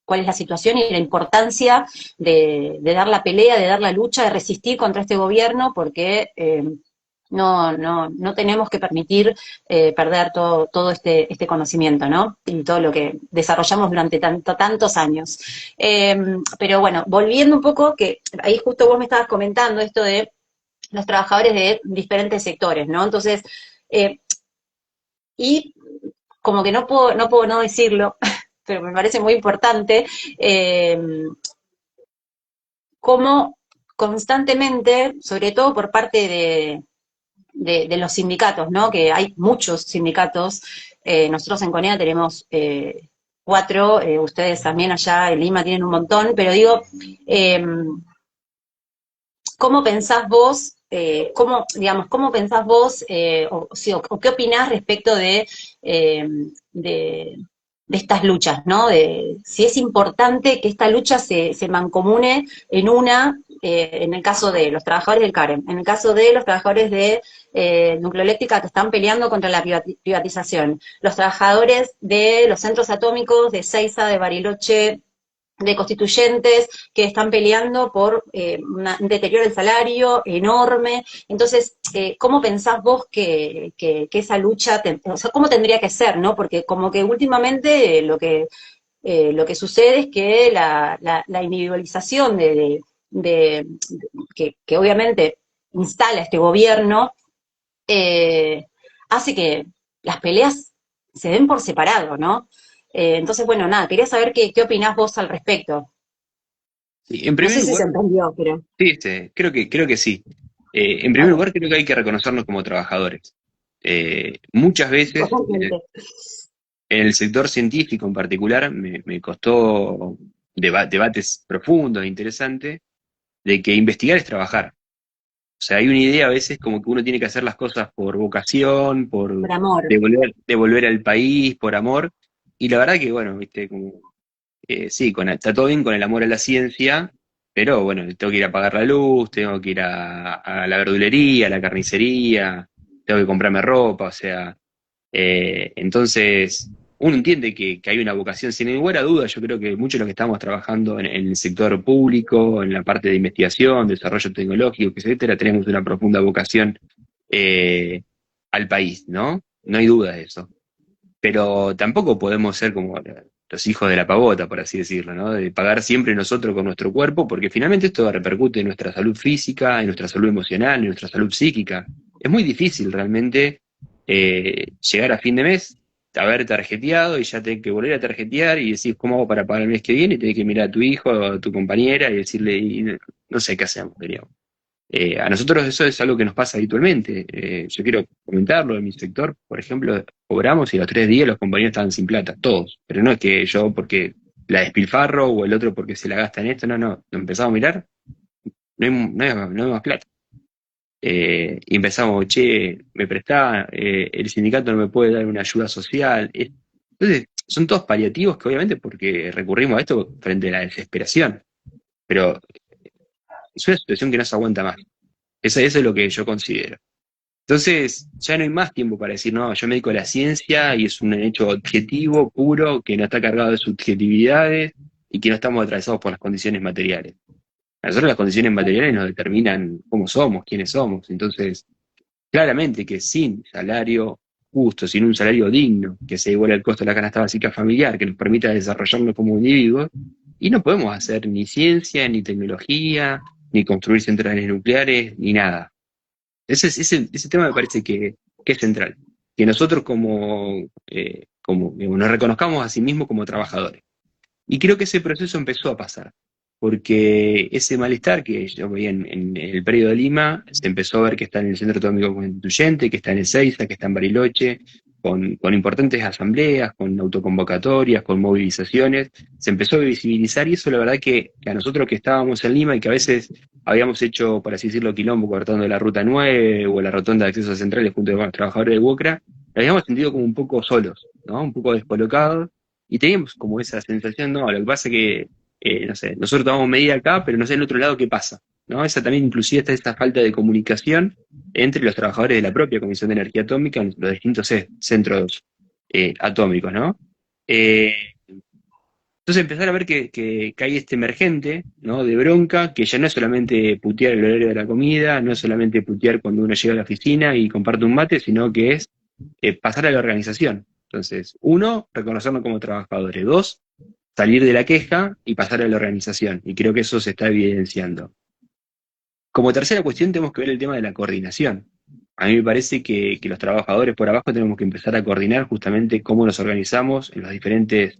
cuál es la situación y la importancia de dar la pelea, de dar la lucha, de resistir contra este gobierno, porque no tenemos que permitir perder todo este conocimiento, ¿no? Y todo lo que desarrollamos durante tantos años. Pero bueno, volviendo un poco, que ahí justo vos me estabas comentando esto de los trabajadores de diferentes sectores, ¿no? Entonces, y como que no puedo no decirlo, pero me parece muy importante, cómo constantemente, sobre todo por parte de los sindicatos, ¿no? Que hay muchos sindicatos. Nosotros en CONEA tenemos 4, ustedes también allá en Lima tienen un montón, pero digo, eh, ¿cómo pensás vos, cómo pensás vos, o qué opinás respecto de estas luchas, ¿no? De si es importante que esta lucha se mancomune en una, en el caso de los trabajadores del CAREM, en el caso de los trabajadores de Nucleoeléctrica que están peleando contra la privatización, los trabajadores de los centros atómicos de Seiza, de Bariloche, de constituyentes que están peleando por un deterioro del salario enorme. Entonces, ¿cómo pensás vos que esa lucha, o sea, cómo tendría que ser, ¿no? Porque como que últimamente lo que sucede es que la individualización que obviamente instala este gobierno eh, hace que las peleas se den por separado, ¿no? Entonces, bueno, nada, quería saber qué opinás vos al respecto. Sí, en No primer sé si se lugar, entendió, pero sí, creo que sí. En primer ok, lugar, creo que hay que reconocernos como trabajadores. Muchas veces, totalmente. en el sector científico en particular, me costó debates profundos e interesantes de que investigar es trabajar. O sea, hay una idea a veces como que uno tiene que hacer las cosas por vocación, por Por amor. devolver al país, por amor. Y la verdad que, bueno, viste, como, sí, está todo bien con el amor a la ciencia, pero bueno, tengo que ir a pagar la luz, tengo que ir a la verdulería, a la carnicería, tengo que comprarme ropa, o sea, entonces, uno entiende que hay una vocación, sin ninguna duda, yo creo que muchos de los que estamos trabajando en el sector público, en la parte de investigación, desarrollo tecnológico, etcétera, tenemos una profunda vocación eh, al país, ¿no? No hay duda de eso. Pero tampoco podemos ser como los hijos de la pavota, por así decirlo, ¿no? De pagar siempre nosotros con nuestro cuerpo, porque finalmente esto repercute en nuestra salud física, en nuestra salud emocional, en nuestra salud psíquica. Es muy difícil realmente llegar a fin de mes, haber tarjeteado y ya tener que volver a tarjetear y decir, ¿cómo hago para pagar el mes que viene? Y tener que mirar a tu hijo o a tu compañera y decirle, no sé qué hacemos, diríamos. A nosotros eso es algo que nos pasa habitualmente. Yo quiero comentarlo en mi sector, por ejemplo, cobramos y a los 3 días los compañeros estaban sin plata, todos. Pero no es que yo porque la despilfarro o el otro porque se la gasta en esto, no, no. Lo empezamos a mirar, no hay más plata. Y empezamos, che, me prestaba, el sindicato no me puede dar una ayuda social. Entonces, son todos paliativos que obviamente porque recurrimos a esto frente a la desesperación. Pero es una situación que no se aguanta más. Eso es lo que yo considero. Entonces, ya no hay más tiempo para decir, no, yo me dedico a la ciencia y es un hecho objetivo, puro, que no está cargado de subjetividades y que no estamos atravesados por las condiciones materiales. A nosotros las condiciones materiales nos determinan cómo somos, quiénes somos. Entonces, claramente que sin salario justo, sin un salario digno, que sea igual al costo de la canasta básica familiar, que nos permita desarrollarnos como individuos, y no podemos hacer ni ciencia, ni tecnología, ni construir centrales nucleares, ni nada. Ese tema me parece que es central. Que nosotros como digamos, nos reconozcamos a sí mismos como trabajadores. Y creo que ese proceso empezó a pasar, porque ese malestar que yo veía en el predio de Lima, se empezó a ver que está en el Centro Atómico Constituyente, que está en Ezeiza, que está en Bariloche, con importantes asambleas, con autoconvocatorias, con movilizaciones, se empezó a visibilizar y eso la verdad que a nosotros que estábamos en Lima y que a veces habíamos hecho, por así decirlo, quilombo cortando la Ruta 9 o la rotonda de acceso a centrales junto con los trabajadores de Bucra, nos habíamos sentido como un poco solos, ¿no? Un poco descolocados y teníamos como esa sensación, no, lo que pasa es que, no sé, nosotros tomamos medida acá, pero no sé en el otro lado qué pasa, ¿no? Esa también inclusive está esta falta de comunicación entre los trabajadores de la propia Comisión de Energía Atómica en los distintos centros atómicos, ¿no? Eh, entonces empezar a ver que hay este emergente, ¿no? De bronca, que ya no es solamente putear el horario de la comida, no es solamente putear cuando uno llega a la oficina y comparte un mate, sino que es pasar a la organización. Entonces, uno, reconocernos como trabajadores. Dos, salir de la queja y pasar a la organización. Y creo que eso se está evidenciando. Como tercera cuestión, tenemos que ver el tema de la coordinación. A mí me parece que los trabajadores por abajo tenemos que empezar a coordinar justamente cómo nos organizamos en los diferentes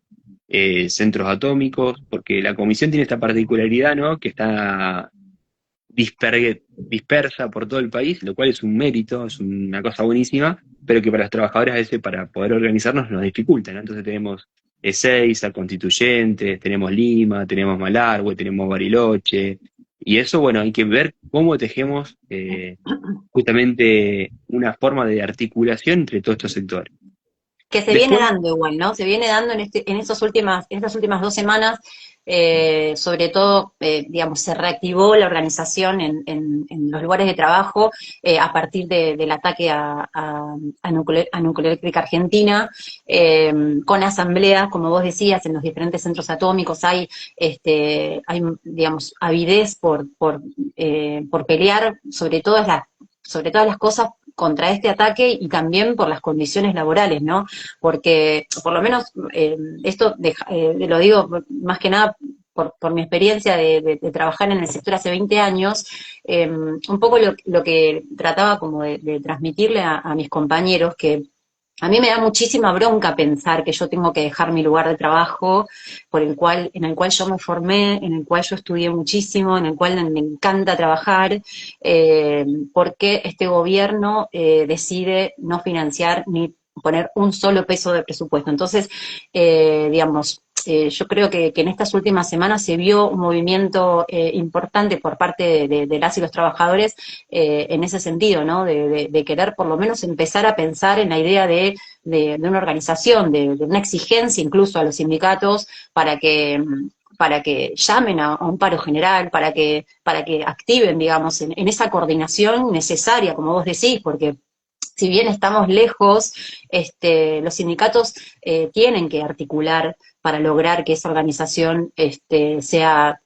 centros atómicos, porque la comisión tiene esta particularidad, ¿no? Que está dispersa por todo el país, lo cual es un mérito, es una cosa buenísima, pero que para los trabajadores a veces para poder organizarnos nos dificulta, ¿no? Entonces tenemos Ezeiza, Constituyentes, tenemos Lima, tenemos Malargüe, tenemos Bariloche, y eso, bueno, hay que ver cómo tejemos justamente una forma de articulación entre todos estos sectores. Que se viene Después, dando igual, ¿no? Se viene dando en estas últimas 2 semanas, sobre todo, digamos, se reactivó la organización en los lugares de trabajo a partir del ataque a Nucleoeléctrica Argentina, con asambleas, como vos decías, en los diferentes centros atómicos hay digamos, avidez por pelear sobre todas las cosas contra este ataque y también por las condiciones laborales, ¿no? Porque, por lo menos, lo digo más que nada por mi experiencia de trabajar en el sector hace 20 años, un poco lo que trataba como de transmitirle a mis compañeros, que a mí me da muchísima bronca pensar que yo tengo que dejar mi lugar de trabajo en el cual yo me formé, en el cual yo estudié muchísimo, en el cual me encanta trabajar, porque este gobierno decide no financiar ni poner un solo peso de presupuesto. Entonces, digamos, yo creo que en estas últimas semanas se vio un movimiento importante por parte de las y los trabajadores en ese sentido, ¿no? De querer por lo menos empezar a pensar en la idea de una organización, de una exigencia incluso a los sindicatos para que llamen a un paro general, para que activen, digamos, en esa coordinación necesaria, como vos decís, porque si bien estamos lejos, los sindicatos tienen que articular para lograr que esa organización sea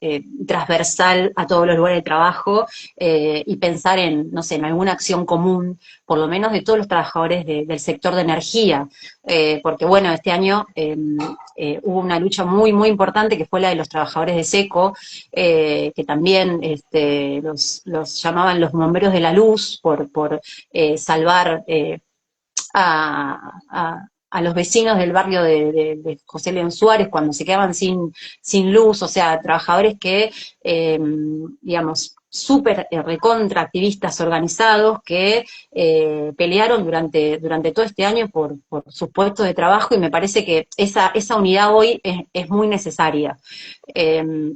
transversal a todos los lugares de trabajo y pensar en, no sé, en alguna acción común, por lo menos de todos los trabajadores del sector de energía, porque bueno, este año hubo una lucha muy, muy importante que fue la de los trabajadores de SECO, que también los llamaban los bomberos de la luz salvar a los vecinos del barrio de José León Suárez cuando se quedaban sin luz, o sea, trabajadores que, digamos, súper recontra activistas organizados que pelearon durante todo este año por sus puestos de trabajo y me parece que esa unidad hoy es muy necesaria.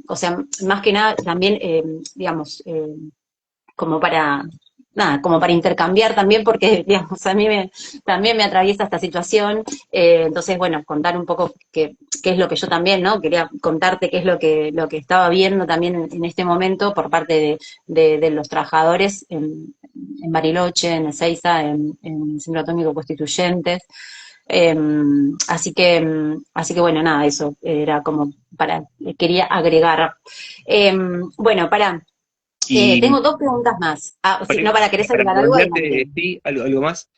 O sea, más que nada también, digamos, como para, nada, como para intercambiar también, porque, digamos, también me atraviesa esta situación, entonces, bueno, contar un poco qué es lo que yo también, ¿no? Quería contarte qué es lo que estaba viendo también en este momento por parte de los trabajadores en Bariloche, en Ezeiza, en el Centro Atómico Constituyentes, eh, así que bueno, nada, eso era como quería agregar. Bueno, y tengo 2 preguntas más. Ah, sí, para, no, ¿querés para agregar algo? redondearte, Adelante. sí, algo más.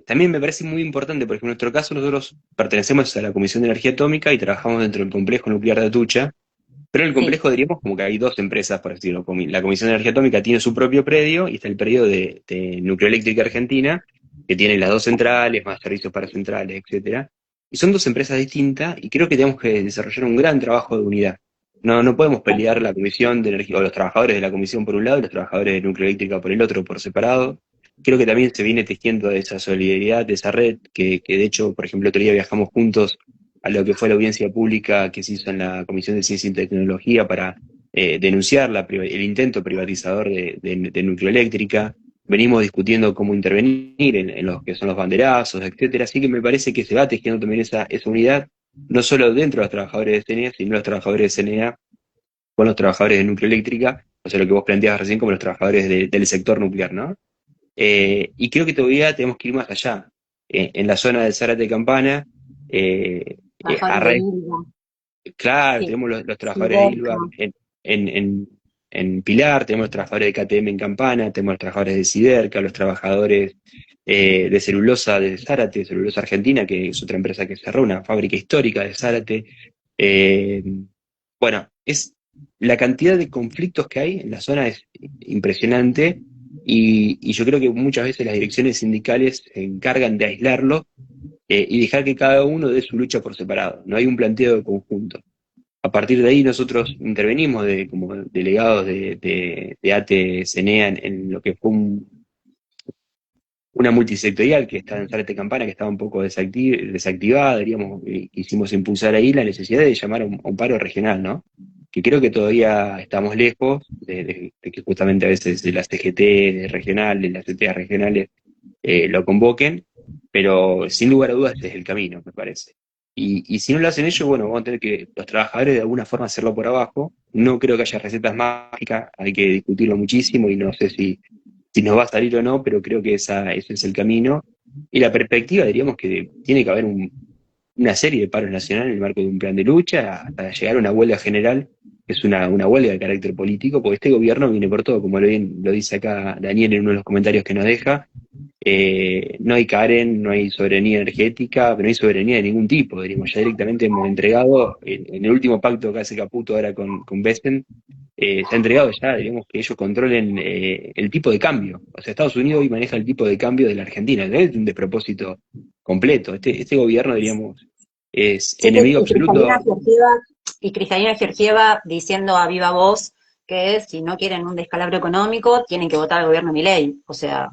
También me parece muy importante, porque en nuestro caso nosotros pertenecemos a la Comisión de Energía Atómica y trabajamos dentro del complejo nuclear de Atucha, pero en el Sí, complejo diríamos como que hay dos empresas, por decirlo. La Comisión de Energía Atómica tiene su propio predio y está el predio de Nucleoeléctrica Argentina, que tiene las dos centrales, más servicios para centrales, etcétera. Y son dos empresas distintas y creo que tenemos que desarrollar un gran trabajo de unidad. No podemos pelear la Comisión de Energía, o los trabajadores de la Comisión por un lado y los trabajadores de Nucleoeléctrica por el otro, por separado. Creo que también se viene tejiendo esa solidaridad, de esa red, que de hecho, por ejemplo, otro día viajamos juntos a lo que fue la audiencia pública que se hizo en la Comisión de Ciencia y Tecnología para denunciar el intento privatizador de Nucleoeléctrica. Venimos discutiendo cómo intervenir en los que son los banderazos, etcétera. Así que me parece que se va tejiendo también esa unidad, no solo dentro de los trabajadores de CENEA, sino los trabajadores de CENEA con los trabajadores de Nucleoeléctrica, o sea, lo que vos planteabas recién como los trabajadores del sector nuclear, ¿no? Y creo que todavía tenemos que ir más allá. En la zona de Zárate Campana, a trabajadores de raíz, ILVA, claro, sí, tenemos los trabajadores de Siderca, ILVA en, en- en Pilar, tenemos los trabajadores de KTM en Campana, tenemos los trabajadores de Siderca, los trabajadores de celulosa de Zárate, Celulosa Argentina, que es otra empresa que cerró, una fábrica histórica de Zárate. Eh, bueno, la cantidad de conflictos que hay en la zona es impresionante y yo creo que muchas veces las direcciones sindicales se encargan de aislarlo y dejar que cada uno dé su lucha por separado. No hay un planteo de conjunto. A partir de ahí nosotros intervenimos como delegados de ATE Cenea en lo que fue una multisectorial que está en Zárate Campana, que estaba un poco desactivada, diríamos, y quisimos impulsar ahí la necesidad de llamar a un paro regional, ¿no? Que creo que todavía estamos lejos de que justamente a veces de las CGT regionales, las CTA regionales lo convoquen, Pero sin lugar a dudas este es el camino, me parece. Y si no lo hacen ellos, bueno, vamos a tener que los trabajadores de alguna forma hacerlo por abajo. No creo que haya recetas mágicas, hay que discutirlo muchísimo y no sé si nos va a salir o no, pero creo que ese es el camino. Y la perspectiva, diríamos que tiene que haber una serie de paros nacionales en el marco de un plan de lucha hasta llegar a una huelga general, que es una huelga de carácter político, porque este gobierno viene por todo, como lo dice acá Daniel en uno de los comentarios que nos deja. No hay Karen, no hay soberanía energética, pero no hay soberanía de ningún tipo, diríamos. Ya directamente hemos entregado, en el último pacto que hace Caputo ahora con Besen, se ha entregado ya, digamos, que ellos controlen el tipo de cambio. O sea, Estados Unidos hoy maneja el tipo de cambio de la Argentina. Es un despropósito completo. Este gobierno, diríamos, es Sí, enemigo y Cristalina absoluto. Georgieva, diciendo a viva voz que si no quieren un descalabro económico, tienen que votar al gobierno de Milei. O sea,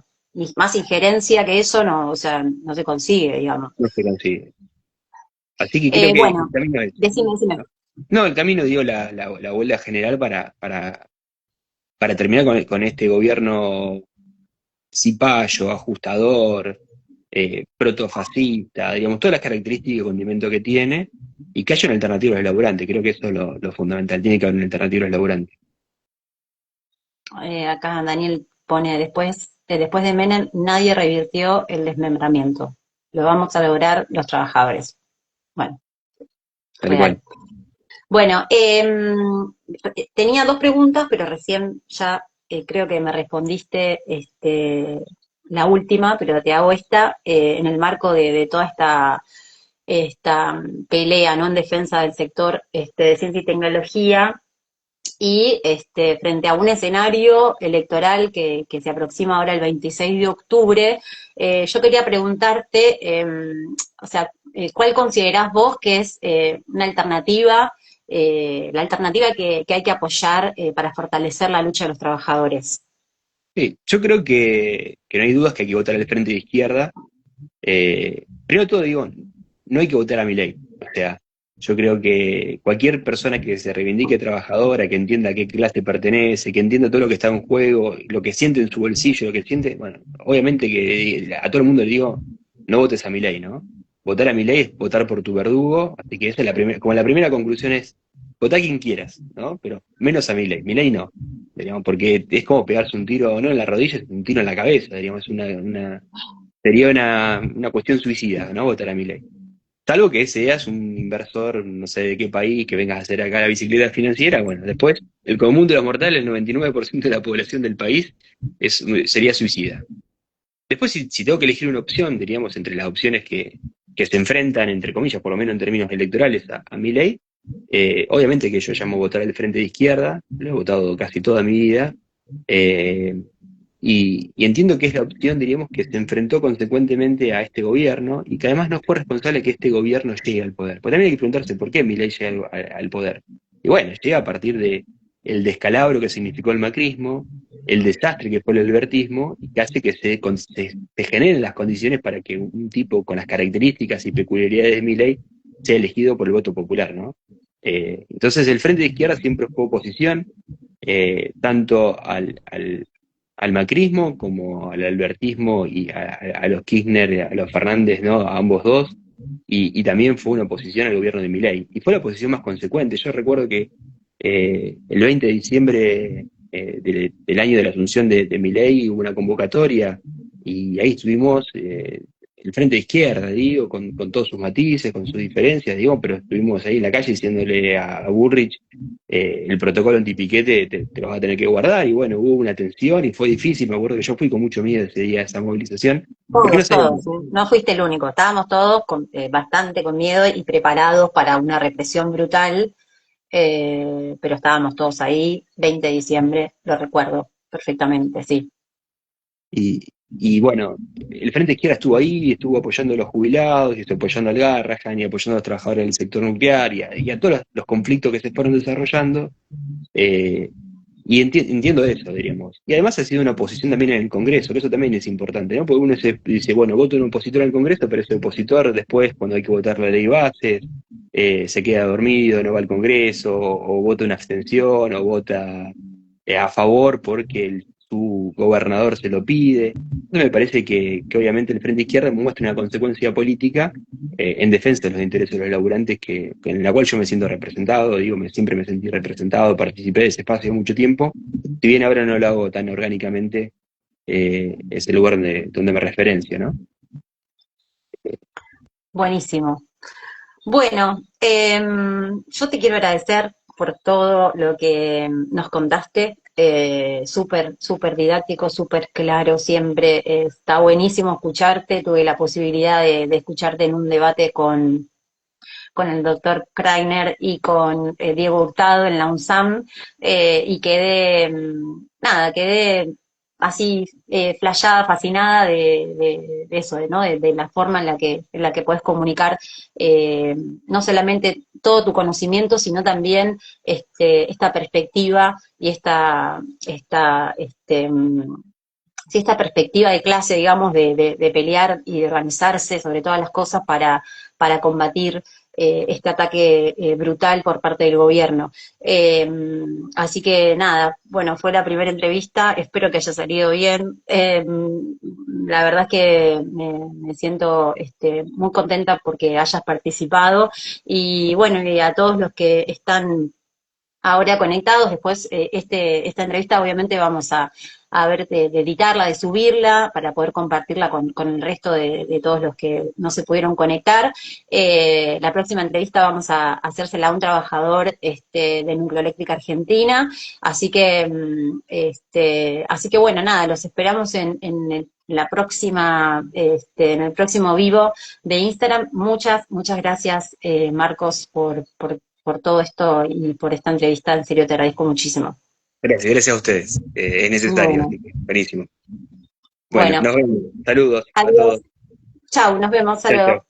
más injerencia que eso no, o sea, no se consigue, digamos. No se consigue. Así que creo que el Bueno, camino es, decime. ¿no? No, el camino, digo, la huelga general para terminar con este gobierno cipayo, ajustador, protofascista, digamos, todas las características y condimento que tiene, y que haya una alternativa al laburante. Creo que eso es lo fundamental, tiene que haber una alternativa al laburante. Acá Daniel pone, después de Menem, nadie revirtió el desmembramiento. Lo vamos a lograr los trabajadores. Bueno, Tal cual. real. Bueno, tenía dos preguntas, pero recién ya creo que me respondiste la última, pero te hago esta en el marco de toda esta pelea, ¿no? En defensa del sector de ciencia y tecnología y frente a un escenario electoral que se aproxima ahora el 26 de octubre, yo quería preguntarte, o sea, ¿cuál considerás vos que es una alternativa, la alternativa que hay que apoyar para fortalecer la lucha de los trabajadores? Sí, yo creo que no hay dudas que hay que votar al frente de izquierda. Primero de todo digo, no hay que votar a Milei. O sea, yo creo que cualquier persona que se reivindique trabajadora, que entienda a qué clase pertenece, que entienda todo lo que está en juego, lo que siente en su bolsillo, lo que siente, bueno, obviamente que a todo el mundo le digo, no votes a Milei, ¿no? Votar a Milei es votar por tu verdugo, así que esa es la primera, como la primera conclusión es, votá a quien quieras, ¿no? Pero menos a Milei. Milei no, digamos, porque es como pegarse un tiro, no en la rodilla, es un tiro en la cabeza, digamos, sería una cuestión suicida, ¿no? Votar a Milei. Salvo que seas un inversor, no sé de qué país, que vengas a hacer acá la bicicleta financiera, bueno, después, el común de los mortales, el 99% de la población del país, sería suicida. Después, si tengo que elegir una opción, diríamos, entre las opciones que se enfrentan, entre comillas, por lo menos en términos electorales, a Milei, obviamente que yo llamo votar al frente de izquierda, lo he votado casi toda mi vida, eh, y entiendo que es la opción, diríamos, que se enfrentó consecuentemente a este gobierno y que además no fue responsable que este gobierno llegue al poder. Porque también hay que preguntarse por qué Milei llega al poder. Y bueno, llega a partir de el descalabro que significó el macrismo, el desastre que fue el albertismo, y que hace que se generen las condiciones para que un tipo con las características y peculiaridades de Milei sea elegido por el voto popular, ¿no? Entonces el Frente de Izquierda siempre fue oposición, tanto al macrismo como al albertismo y a los Kirchner, a los Fernández, ¿no? A ambos dos, y también fue una oposición al gobierno de Milei. Y fue la oposición más consecuente. Yo recuerdo que el 20 de diciembre del año de la asunción de Milei hubo una convocatoria y ahí estuvimos el Frente de Izquierda, digo, con todos sus matices, con sus diferencias, digo, pero estuvimos ahí en la calle diciéndole a Burrich el protocolo antipiquete te lo vas a tener que guardar, y bueno, hubo una tensión y fue difícil, me acuerdo que yo fui con mucho miedo ese día a esa movilización, porque no Todos, sabíamos. ¿eh? No fuiste el único, estábamos todos bastante con miedo y preparados para una represión brutal, pero estábamos todos ahí, 20 de diciembre, lo recuerdo perfectamente, sí. Y bueno, el Frente Izquierda estuvo ahí, estuvo apoyando a los jubilados, y estuvo apoyando al Garrahan, y apoyando a los trabajadores del sector nuclear, y a todos los conflictos que se fueron desarrollando. eh, y entiendo eso, diríamos. Y además ha sido una oposición también en el Congreso, que eso también es importante, ¿no? Porque uno se dice, bueno, voto en un opositor en el Congreso, pero ese opositor después, cuando hay que votar la ley base, se queda dormido, no va al Congreso, o vota una abstención, o vota a favor porque su gobernador se lo pide. Entonces me parece que obviamente el Frente Izquierda muestra una consecuencia política en defensa de los intereses de los laburantes en la cual yo me siento representado, digo, siempre me sentí representado, participé de ese espacio mucho tiempo, si bien ahora no lo hago tan orgánicamente, es el lugar donde me referencio, ¿no? Buenísimo. Bueno, yo te quiero agradecer por todo lo que nos contaste, súper, súper didáctico, súper claro, siempre está buenísimo escucharte, tuve la posibilidad de escucharte en un debate con el doctor Kreiner y con Diego Hurtado en la UNSAM, y quedé, nada, quedé así flasheada, fascinada de eso, ¿no? De la forma en la que puedes comunicar no solamente todo tu conocimiento, sino también esta perspectiva y sí, esta perspectiva de clase, digamos, de pelear y de organizarse sobre todas las cosas para combatir este ataque brutal por parte del gobierno. Así que nada, bueno, fue la primera entrevista, espero que haya salido bien. La verdad es que me siento muy contenta porque hayas participado y bueno, y a todos los que están ahora conectados. Después, esta entrevista obviamente vamos a ver de editarla, de subirla, para poder compartirla con el resto de todos los que no se pudieron conectar. La próxima entrevista vamos a hacérsela a un trabajador de Nucleoeléctrica Argentina. Así que bueno, nada, los esperamos la próxima, en el próximo vivo de Instagram. Muchas gracias, Marcos, por todo esto y por esta entrevista. En serio, te agradezco muchísimo. Gracias a ustedes. Es necesario, Bueno, así que buenísimo. Bueno, bueno, nos vemos. Saludos a adiós. todos. Chau, nos vemos. Hasta Chao, luego. chao.